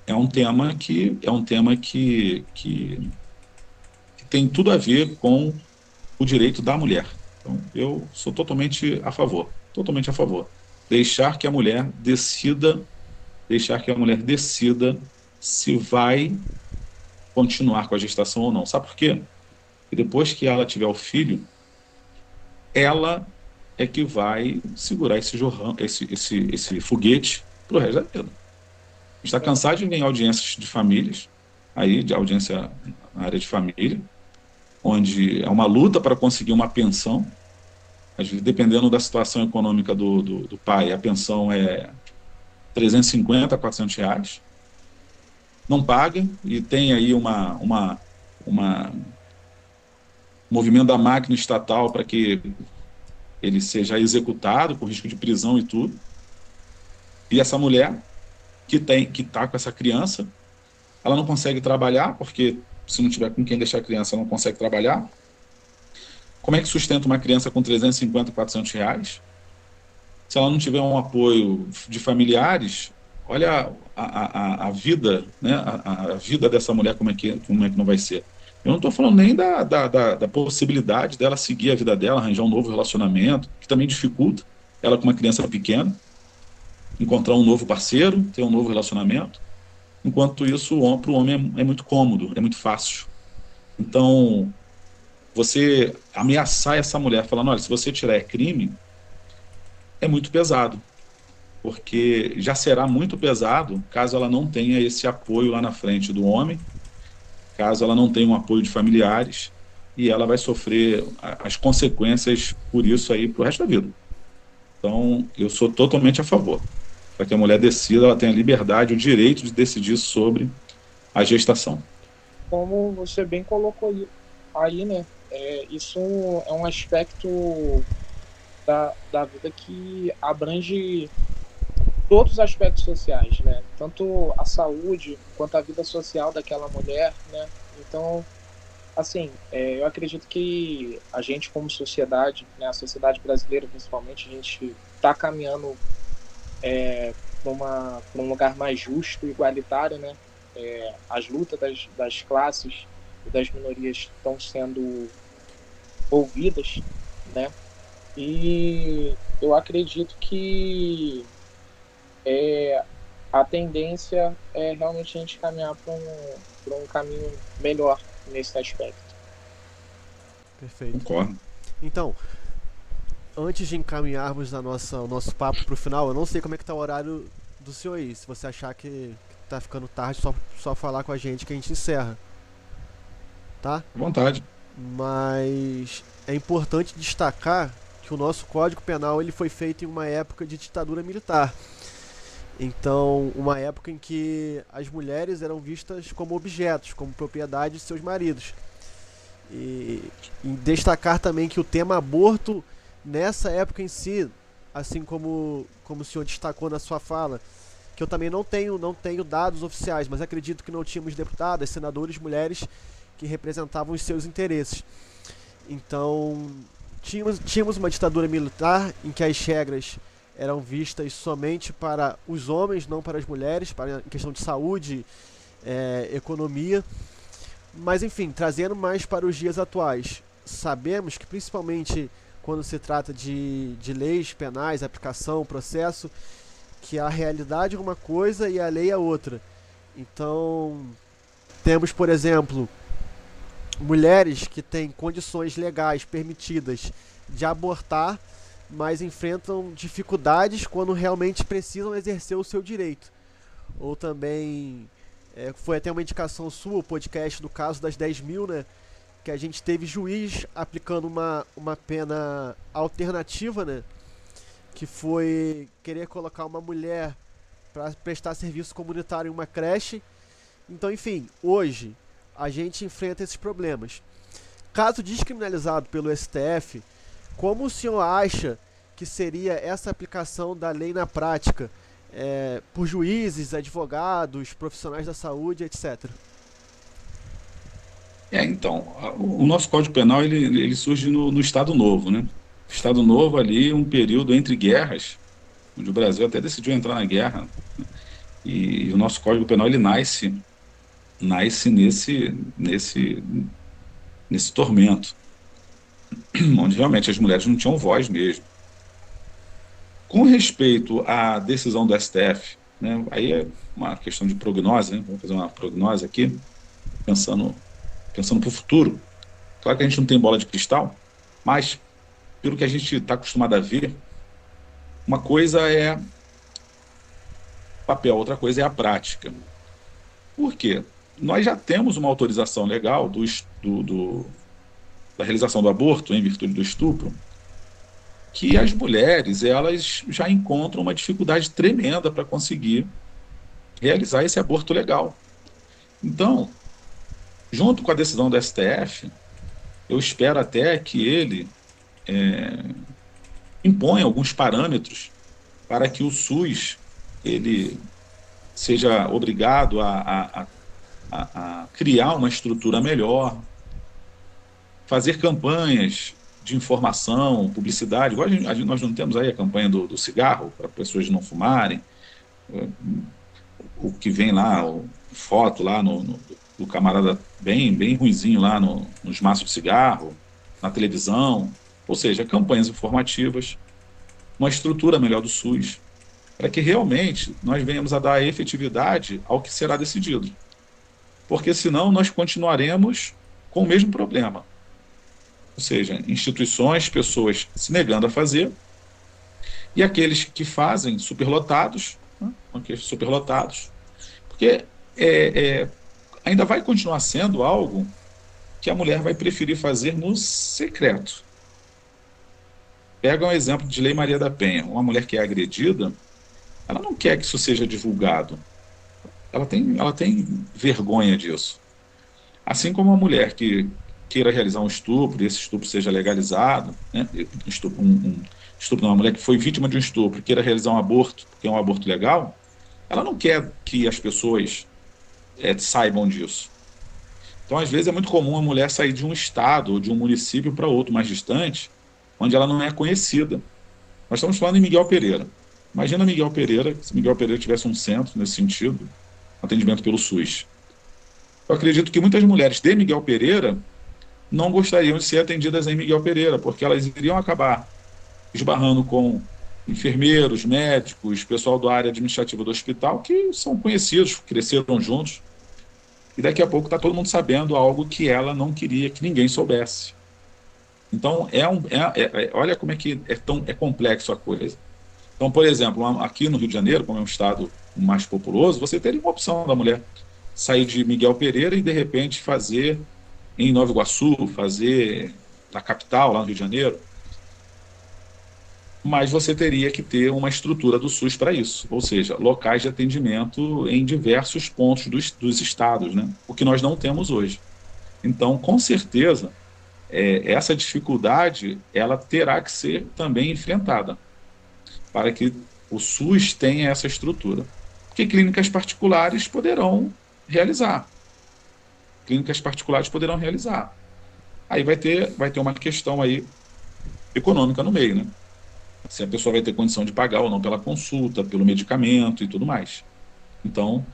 Speaker 3: é um tema que tem tudo a ver com o direito da mulher. Então, eu sou totalmente a favor, totalmente a favor. Deixar que a mulher decida se vai continuar com a gestação ou não. Sabe por quê? Porque depois que ela tiver o filho, ela é que vai segurar esse foguete para o resto da vida. A gente está cansado de ver em audiências de famílias, aí, de audiência na área de família, onde é uma luta para conseguir uma pensão. Às vezes, dependendo da situação econômica do pai, a pensão é 350 a 400 reais. Não paga e tem aí uma movimento da máquina estatal para que ele seja executado, com risco de prisão e tudo. E essa mulher que está com essa criança, ela não consegue trabalhar, porque se não tiver com quem deixar a criança, ela não consegue trabalhar. Como é que sustenta uma criança com 350, 400 reais? Se ela não tiver um apoio de familiares, olha a vida, né? A vida dessa mulher, como é que não vai ser. Eu não estou falando nem da possibilidade dela seguir a vida dela, arranjar um novo relacionamento, que também dificulta ela com uma criança pequena, encontrar um novo parceiro, ter um novo relacionamento. Enquanto isso, para o homem é muito cômodo, é muito fácil. Então, você ameaçar essa mulher falando, olha, se você tirar é crime, é muito pesado. Porque já será muito pesado caso ela não tenha esse apoio lá na frente do homem, caso ela não tenha um apoio de familiares, e ela vai sofrer as consequências por isso aí pro resto da vida. Então, eu sou totalmente a favor. Para que a mulher decida, ela tenha a liberdade, o direito de decidir sobre a gestação.
Speaker 2: Como você bem colocou aí, né? Isso é um aspecto da vida que abrange todos os aspectos sociais, né? Tanto a saúde quanto a vida social daquela mulher, né? Então, assim, eu acredito que a gente como sociedade, né, a sociedade brasileira principalmente, a gente está caminhando para um lugar mais justo, igualitário, né? As lutas das classes e das minorias estão sendo ouvidas, né? E eu acredito que a tendência é realmente a gente caminhar para um caminho melhor nesse aspecto.
Speaker 1: Perfeito.
Speaker 3: Concordo.
Speaker 1: Então, antes de encaminharmos o nosso papo para o final, eu não sei como é que tá o horário do senhor aí. Se você achar que tá ficando tarde, só falar com a gente que a gente encerra. Tá?
Speaker 3: À vontade.
Speaker 1: Mas é importante destacar que o nosso Código Penal ele foi feito em uma época de ditadura militar. Então, uma época em que as mulheres eram vistas como objetos, como propriedade de seus maridos. E destacar também que o tema aborto, nessa época em si, assim como o senhor destacou na sua fala, que eu também não tenho dados oficiais, mas acredito que não tínhamos deputadas, senadores, mulheres que representavam os seus interesses. Então, tínhamos uma ditadura militar em que as regras eram vistas somente para os homens, não para as mulheres, para em questão de saúde, economia. Mas enfim, trazendo mais para os dias atuais, sabemos que principalmente quando se trata de leis penais, aplicação, processo, que a realidade é uma coisa e a lei é outra. Então, temos, por exemplo, mulheres que têm condições legais permitidas de abortar, mas enfrentam dificuldades quando realmente precisam exercer o seu direito. Ou também, foi até uma indicação sua, o podcast do caso das 10.000, né? Que a gente teve juiz aplicando uma pena alternativa, né? Que foi querer colocar uma mulher para prestar serviço comunitário em uma creche. Então, enfim, hoje a gente enfrenta esses problemas. Caso descriminalizado pelo STF, como o senhor acha que seria essa aplicação da lei na prática, por juízes, advogados, profissionais da saúde, etc?
Speaker 3: Então, o nosso Código Penal ele surge no Estado Novo, né? Estado Novo ali, um período entre guerras, onde o Brasil até decidiu entrar na guerra, e o nosso Código Penal ele nasce nesse tormento, onde realmente as mulheres não tinham voz mesmo. Com respeito à decisão do STF, né, aí é uma questão de prognose, né? Vamos fazer uma prognose aqui, pensando para o futuro. Claro que a gente não tem bola de cristal, mas pelo que a gente está acostumado a ver, uma coisa é papel, outra coisa é a prática. Por quê? Nós já temos uma autorização legal da realização do aborto em virtude do estupro, que as mulheres elas já encontram uma dificuldade tremenda para conseguir realizar esse aborto legal. Então, junto com a decisão do STF, eu espero até que ele imponha alguns parâmetros para que o SUS ele seja obrigado a criar uma estrutura melhor, fazer campanhas de informação, publicidade, igual nós não temos aí a campanha do cigarro, para pessoas não fumarem, o que vem lá, foto lá do camarada bem ruinzinho lá nos maços de cigarro, na televisão, ou seja, campanhas informativas, uma estrutura melhor do SUS, para que realmente nós venhamos a dar efetividade ao que será decidido. Porque senão nós continuaremos com o mesmo problema. Ou seja, instituições, pessoas se negando a fazer, e aqueles que fazem superlotados, né? Superlotados, porque ainda vai continuar sendo algo que a mulher vai preferir fazer no secreto. Pega um exemplo de Lei Maria da Penha, uma mulher que é agredida, ela não quer que isso seja divulgado, ela tem vergonha disso. Assim como uma mulher que queira realizar um estupro, e esse estupro seja legalizado, né? Um estupro de uma mulher que foi vítima de um estupro, queira realizar um aborto, porque é um aborto legal, ela não quer que as pessoas saibam disso. Então, às vezes, é muito comum a mulher sair de um estado ou de um município para outro mais distante, onde ela não é conhecida. Nós estamos falando em Miguel Pereira. Imagina Miguel Pereira, se Miguel Pereira tivesse um centro nesse sentido, atendimento pelo SUS. Eu acredito que muitas mulheres de Miguel Pereira não gostariam de ser atendidas em Miguel Pereira, porque elas iriam acabar esbarrando com enfermeiros, médicos, pessoal da área administrativa do hospital, que são conhecidos, cresceram juntos, e daqui a pouco está todo mundo sabendo algo que ela não queria que ninguém soubesse. Então, olha como é que é complexo a coisa. Então, por exemplo, aqui no Rio de Janeiro, como é um estado mais populoso, você teria uma opção da mulher sair de Miguel Pereira e, de repente, fazer em Nova Iguaçu, fazer na capital, lá no Rio de Janeiro. Mas você teria que ter uma estrutura do SUS para isso, ou seja, locais de atendimento em diversos pontos dos estados, né? O que nós não temos hoje. Então, com certeza, essa dificuldade ela terá que ser também enfrentada. para que o SUS tenha essa estrutura. Porque clínicas particulares poderão realizar. Clínicas particulares poderão realizar. Aí vai ter uma questão aí econômica no meio, né? Se a pessoa vai ter condição de pagar ou não pela consulta, pelo medicamento e tudo mais. Então,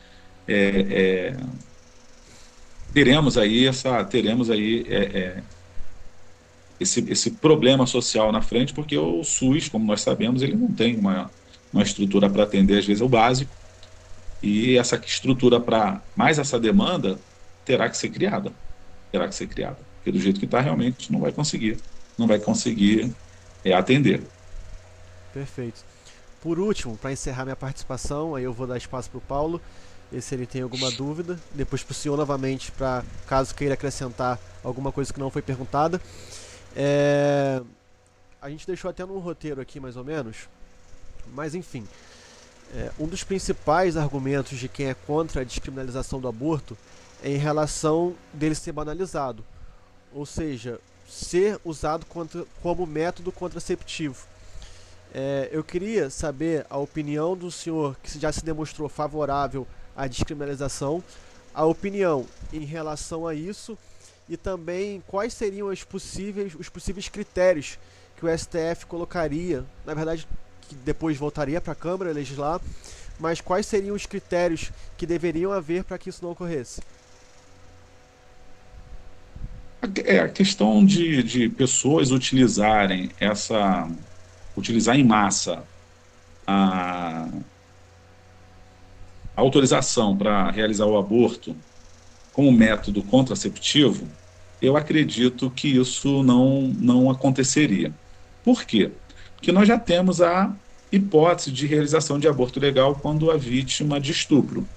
Speaker 3: teremos aí esse problema social na frente, porque o SUS, como nós sabemos, ele não tem uma estrutura para atender, às vezes, o básico, e essa estrutura para mais essa demanda terá que ser criada. Terá que ser criada. Porque do jeito que está, realmente não vai conseguir atender.
Speaker 1: Perfeito. Por último, para encerrar minha participação, aí eu vou dar espaço para o Paulo, ver se ele tem alguma dúvida. Depois para o senhor novamente, para caso queira acrescentar alguma coisa que não foi perguntada. A gente deixou até num roteiro aqui, mais ou menos. Mas enfim, um dos principais argumentos de quem é contra a descriminalização do aborto é em relação dele ser banalizado. Ou seja, ser usado como método contraceptivo. Eu queria saber a opinião do senhor, que já se demonstrou favorável à descriminalização, a opinião em relação a isso e também quais seriam os possíveis critérios que o STF colocaria, na verdade, que depois voltaria para a Câmara legislar, mas quais seriam os critérios que deveriam haver para que isso não ocorresse?
Speaker 3: A questão de pessoas utilizar em massa a autorização para realizar o aborto como método contraceptivo, eu acredito que isso não aconteceria. Por quê? Porque nós já temos a hipótese de realização de aborto legal quando a vítima de estupro.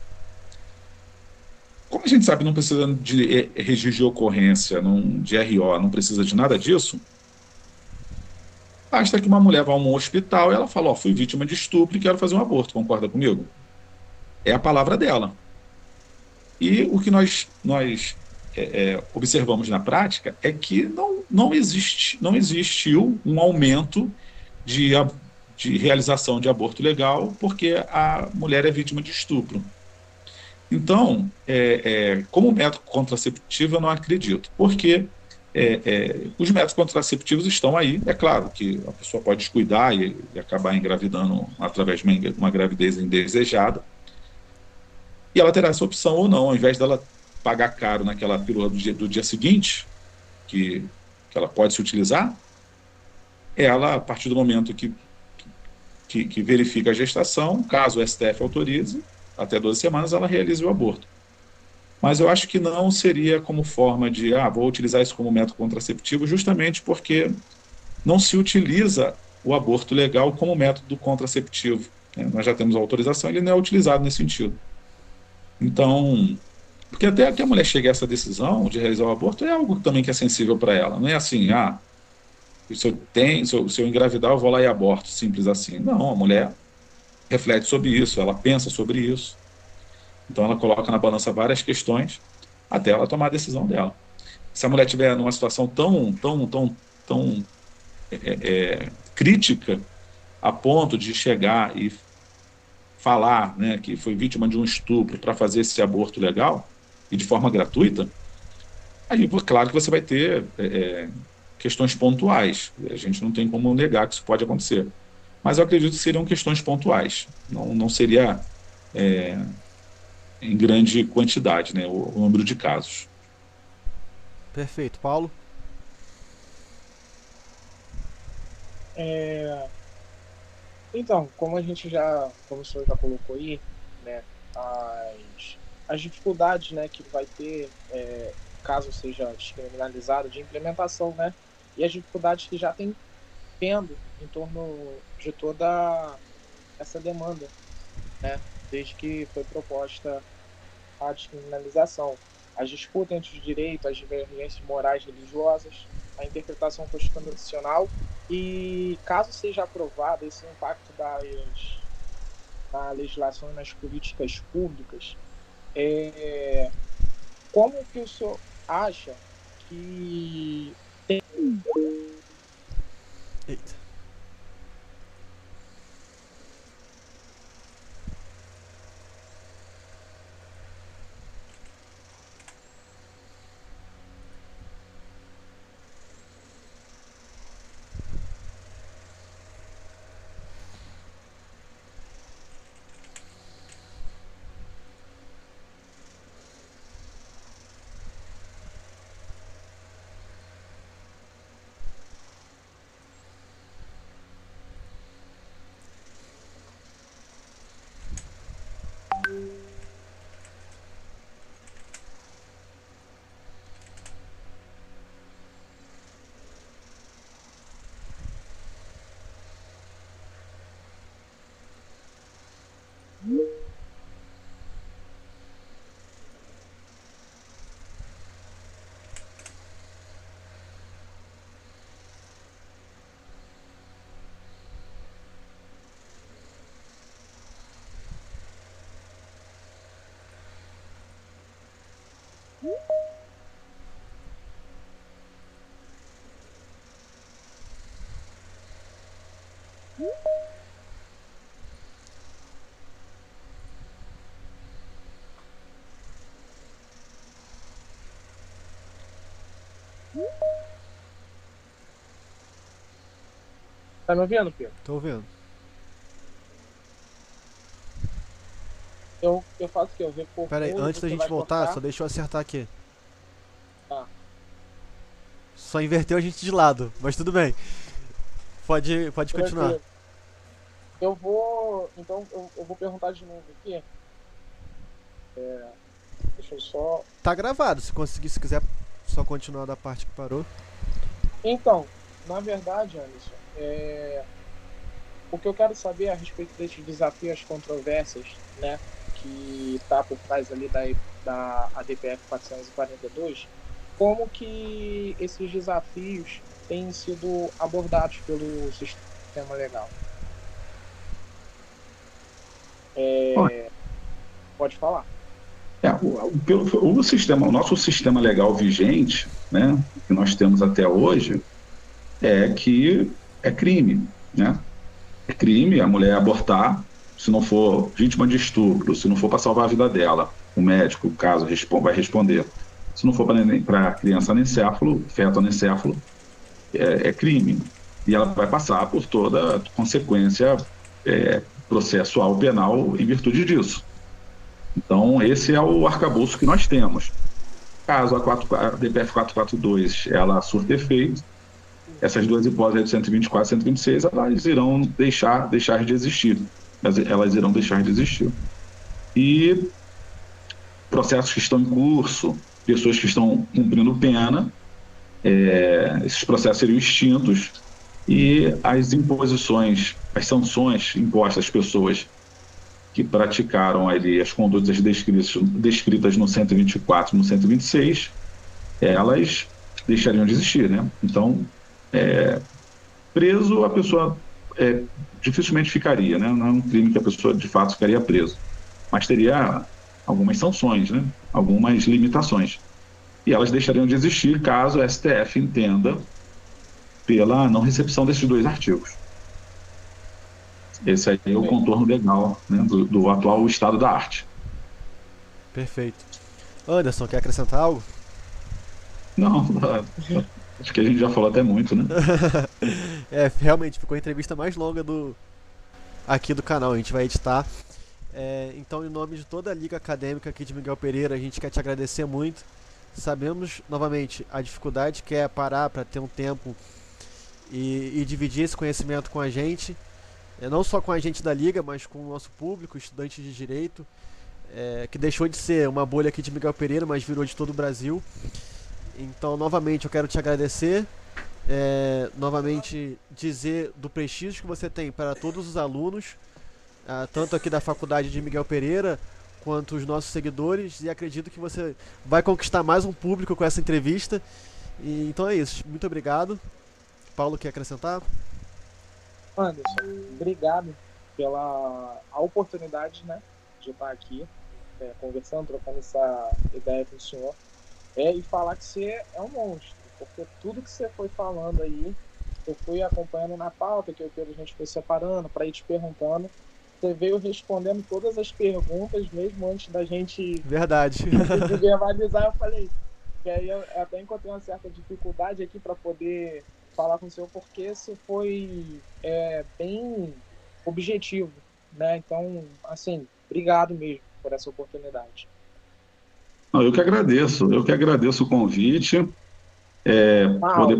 Speaker 3: Como a gente sabe, não precisa de registro de ocorrência, de RO, não precisa de nada disso, basta que uma mulher vá a um hospital e ela fala, fui vítima de estupro e quero fazer um aborto, concorda comigo? É a palavra dela. E o que nós observamos na prática é que não existiu um aumento de, de realização de aborto legal porque a mulher é vítima de estupro. Então, como método contraceptivo, eu não acredito, porque os métodos contraceptivos estão aí. É claro que a pessoa pode descuidar e acabar engravidando através de uma gravidez indesejada, e ela terá essa opção ou não, ao invés dela pagar caro naquela pílula do dia seguinte, que ela pode se utilizar, ela, a partir do momento que verifica a gestação, caso o STF autorize, até 12 semanas, ela realiza o aborto. Mas eu acho que não seria como forma de, vou utilizar isso como método contraceptivo, justamente porque não se utiliza o aborto legal como método contraceptivo. Nós já temos a autorização, ele não é utilizado nesse sentido. Então, porque até que a mulher chegue a essa decisão de realizar o aborto é algo também que é sensível para ela. Não é assim, se eu engravidar, eu vou lá e aborto, simples assim. Não, a mulher reflete sobre isso, ela pensa sobre isso. Então, ela coloca na balança várias questões até ela tomar a decisão dela. Se a mulher estiver numa situação tão crítica, a ponto de chegar e falar, né, que foi vítima de um estupro para fazer esse aborto legal e de forma gratuita, aí, claro que você vai ter questões pontuais. A gente não tem como negar que isso pode acontecer. Mas eu acredito que seriam questões pontuais. Não seria em grande quantidade, né, o número de casos.
Speaker 1: Perfeito. Paulo?
Speaker 2: Então, como o senhor já colocou aí, né, as dificuldades, né, que vai ter, caso seja descriminalizado, de implementação, né, e as dificuldades que já tem tendo em torno de toda essa demanda, né, desde que foi proposta a descriminalização. As disputas entre os direitos, as divergências morais religiosas, a interpretação constitucional e, caso seja aprovado, esse impacto na legislação e nas políticas públicas, como que o senhor acha que
Speaker 1: Eita.
Speaker 2: Tá me ouvindo, Pedro?
Speaker 1: Tô ouvindo.
Speaker 2: Eu faço o quê? Eu recorro,
Speaker 1: Pera aí, antes da
Speaker 2: você
Speaker 1: gente
Speaker 2: vai
Speaker 1: voltar,
Speaker 2: cortar.
Speaker 1: só deixa eu acertar aqui.
Speaker 2: Tá.
Speaker 1: Só inverteu a gente de lado, mas tudo bem. Pode continuar.
Speaker 2: Tranquilo. Eu vou. Então, eu vou perguntar de novo aqui. Deixa eu só.
Speaker 1: Tá gravado, se conseguir, se quiser só continuar da parte que parou.
Speaker 2: Então, na verdade, Anderson, o que eu quero saber a respeito desses desafios, as controvérsias, né, que está por trás ali da ADPF 442, como que esses desafios têm sido abordados pelo sistema legal? Pode falar.
Speaker 3: O nosso sistema legal vigente, né, que nós temos até hoje, é que é crime, né? É crime a mulher abortar, se não for vítima de estupro, se não for para salvar a vida dela. O médico, o caso, vai responder. Se não for para criança anencéfalo, feto anencéfalo, é crime. E ela vai passar por toda a consequência processual penal em virtude disso. Então, esse é o arcabouço que nós temos. Caso a DPF 442 ela surta efeito, essas duas hipóteses de 124 e 126, elas irão deixar de existir. Elas irão deixar de existir. E processos que estão em curso, pessoas que estão cumprindo pena, esses processos seriam extintos e as imposições, as sanções impostas às pessoas que praticaram ali as condutas descritas no 124 e no 126, elas deixariam de existir, né? Então, preso a pessoa dificilmente ficaria, né? Não é um crime que a pessoa de fato ficaria preso, mas teria algumas sanções, né? Algumas limitações. E elas deixariam de existir caso o STF entenda pela não recepção desses dois artigos. Esse aí é o contorno legal, né, do atual estado da arte.
Speaker 1: Perfeito. Anderson, quer acrescentar algo?
Speaker 3: Não, acho que a gente já falou até muito, né?
Speaker 1: Realmente, ficou a entrevista mais longa aqui do canal, a gente vai editar. Então, em nome de toda a Liga Acadêmica aqui de Miguel Pereira, a gente quer te agradecer muito. Sabemos, novamente, a dificuldade que é parar para ter um tempo e dividir esse conhecimento com a gente. Não só com a gente da Liga, mas com o nosso público, estudantes de Direito, que deixou de ser uma bolha aqui de Miguel Pereira, mas virou de todo o Brasil. Então, novamente, eu quero te agradecer, novamente dizer do prestígio que você tem para todos os alunos, tanto aqui da Faculdade de Miguel Pereira, quanto os nossos seguidores, e acredito que você vai conquistar mais um público com essa entrevista. Então é isso, muito obrigado. Paulo, quer acrescentar?
Speaker 2: Anderson, obrigado pela a oportunidade, né, de estar aqui conversando, trocando essa ideia com o senhor, e falar que você é um monstro, porque tudo que você foi falando aí, eu fui acompanhando na pauta, que a gente foi separando, para ir te perguntando, você veio respondendo todas as perguntas, mesmo antes da gente
Speaker 1: Verdade.
Speaker 2: de verbalizar, eu falei, que aí eu até encontrei uma certa dificuldade aqui para poder falar com o senhor, porque isso foi bem objetivo, né? Então, assim, obrigado mesmo por essa oportunidade.
Speaker 3: Não, eu que agradeço o convite, poder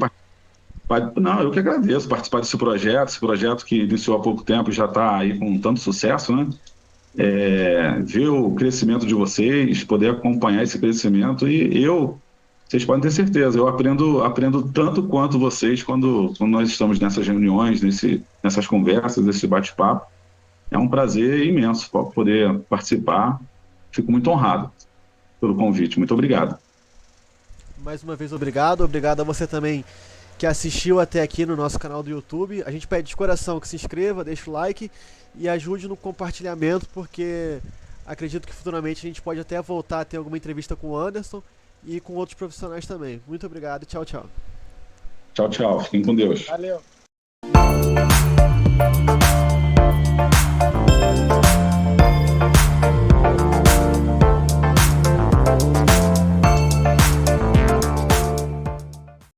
Speaker 3: Não, eu que agradeço participar desse projeto, esse projeto que iniciou há pouco tempo e já está aí com tanto sucesso, né? Ver o crescimento de vocês, poder acompanhar esse crescimento vocês podem ter certeza, eu aprendo tanto quanto vocês quando nós estamos nessas reuniões, nessas conversas, nesse bate-papo. É um prazer imenso poder participar. Fico muito honrado pelo convite. Muito obrigado.
Speaker 1: Mais uma vez, obrigado. Obrigado a você também que assistiu até aqui no nosso canal do YouTube. A gente pede de coração que se inscreva, deixe o like e ajude no compartilhamento, porque acredito que futuramente a gente pode até voltar a ter alguma entrevista com o Anderson e com outros profissionais também. Muito obrigado e tchau, tchau.
Speaker 3: Tchau, tchau. Fiquem com Deus.
Speaker 2: Valeu.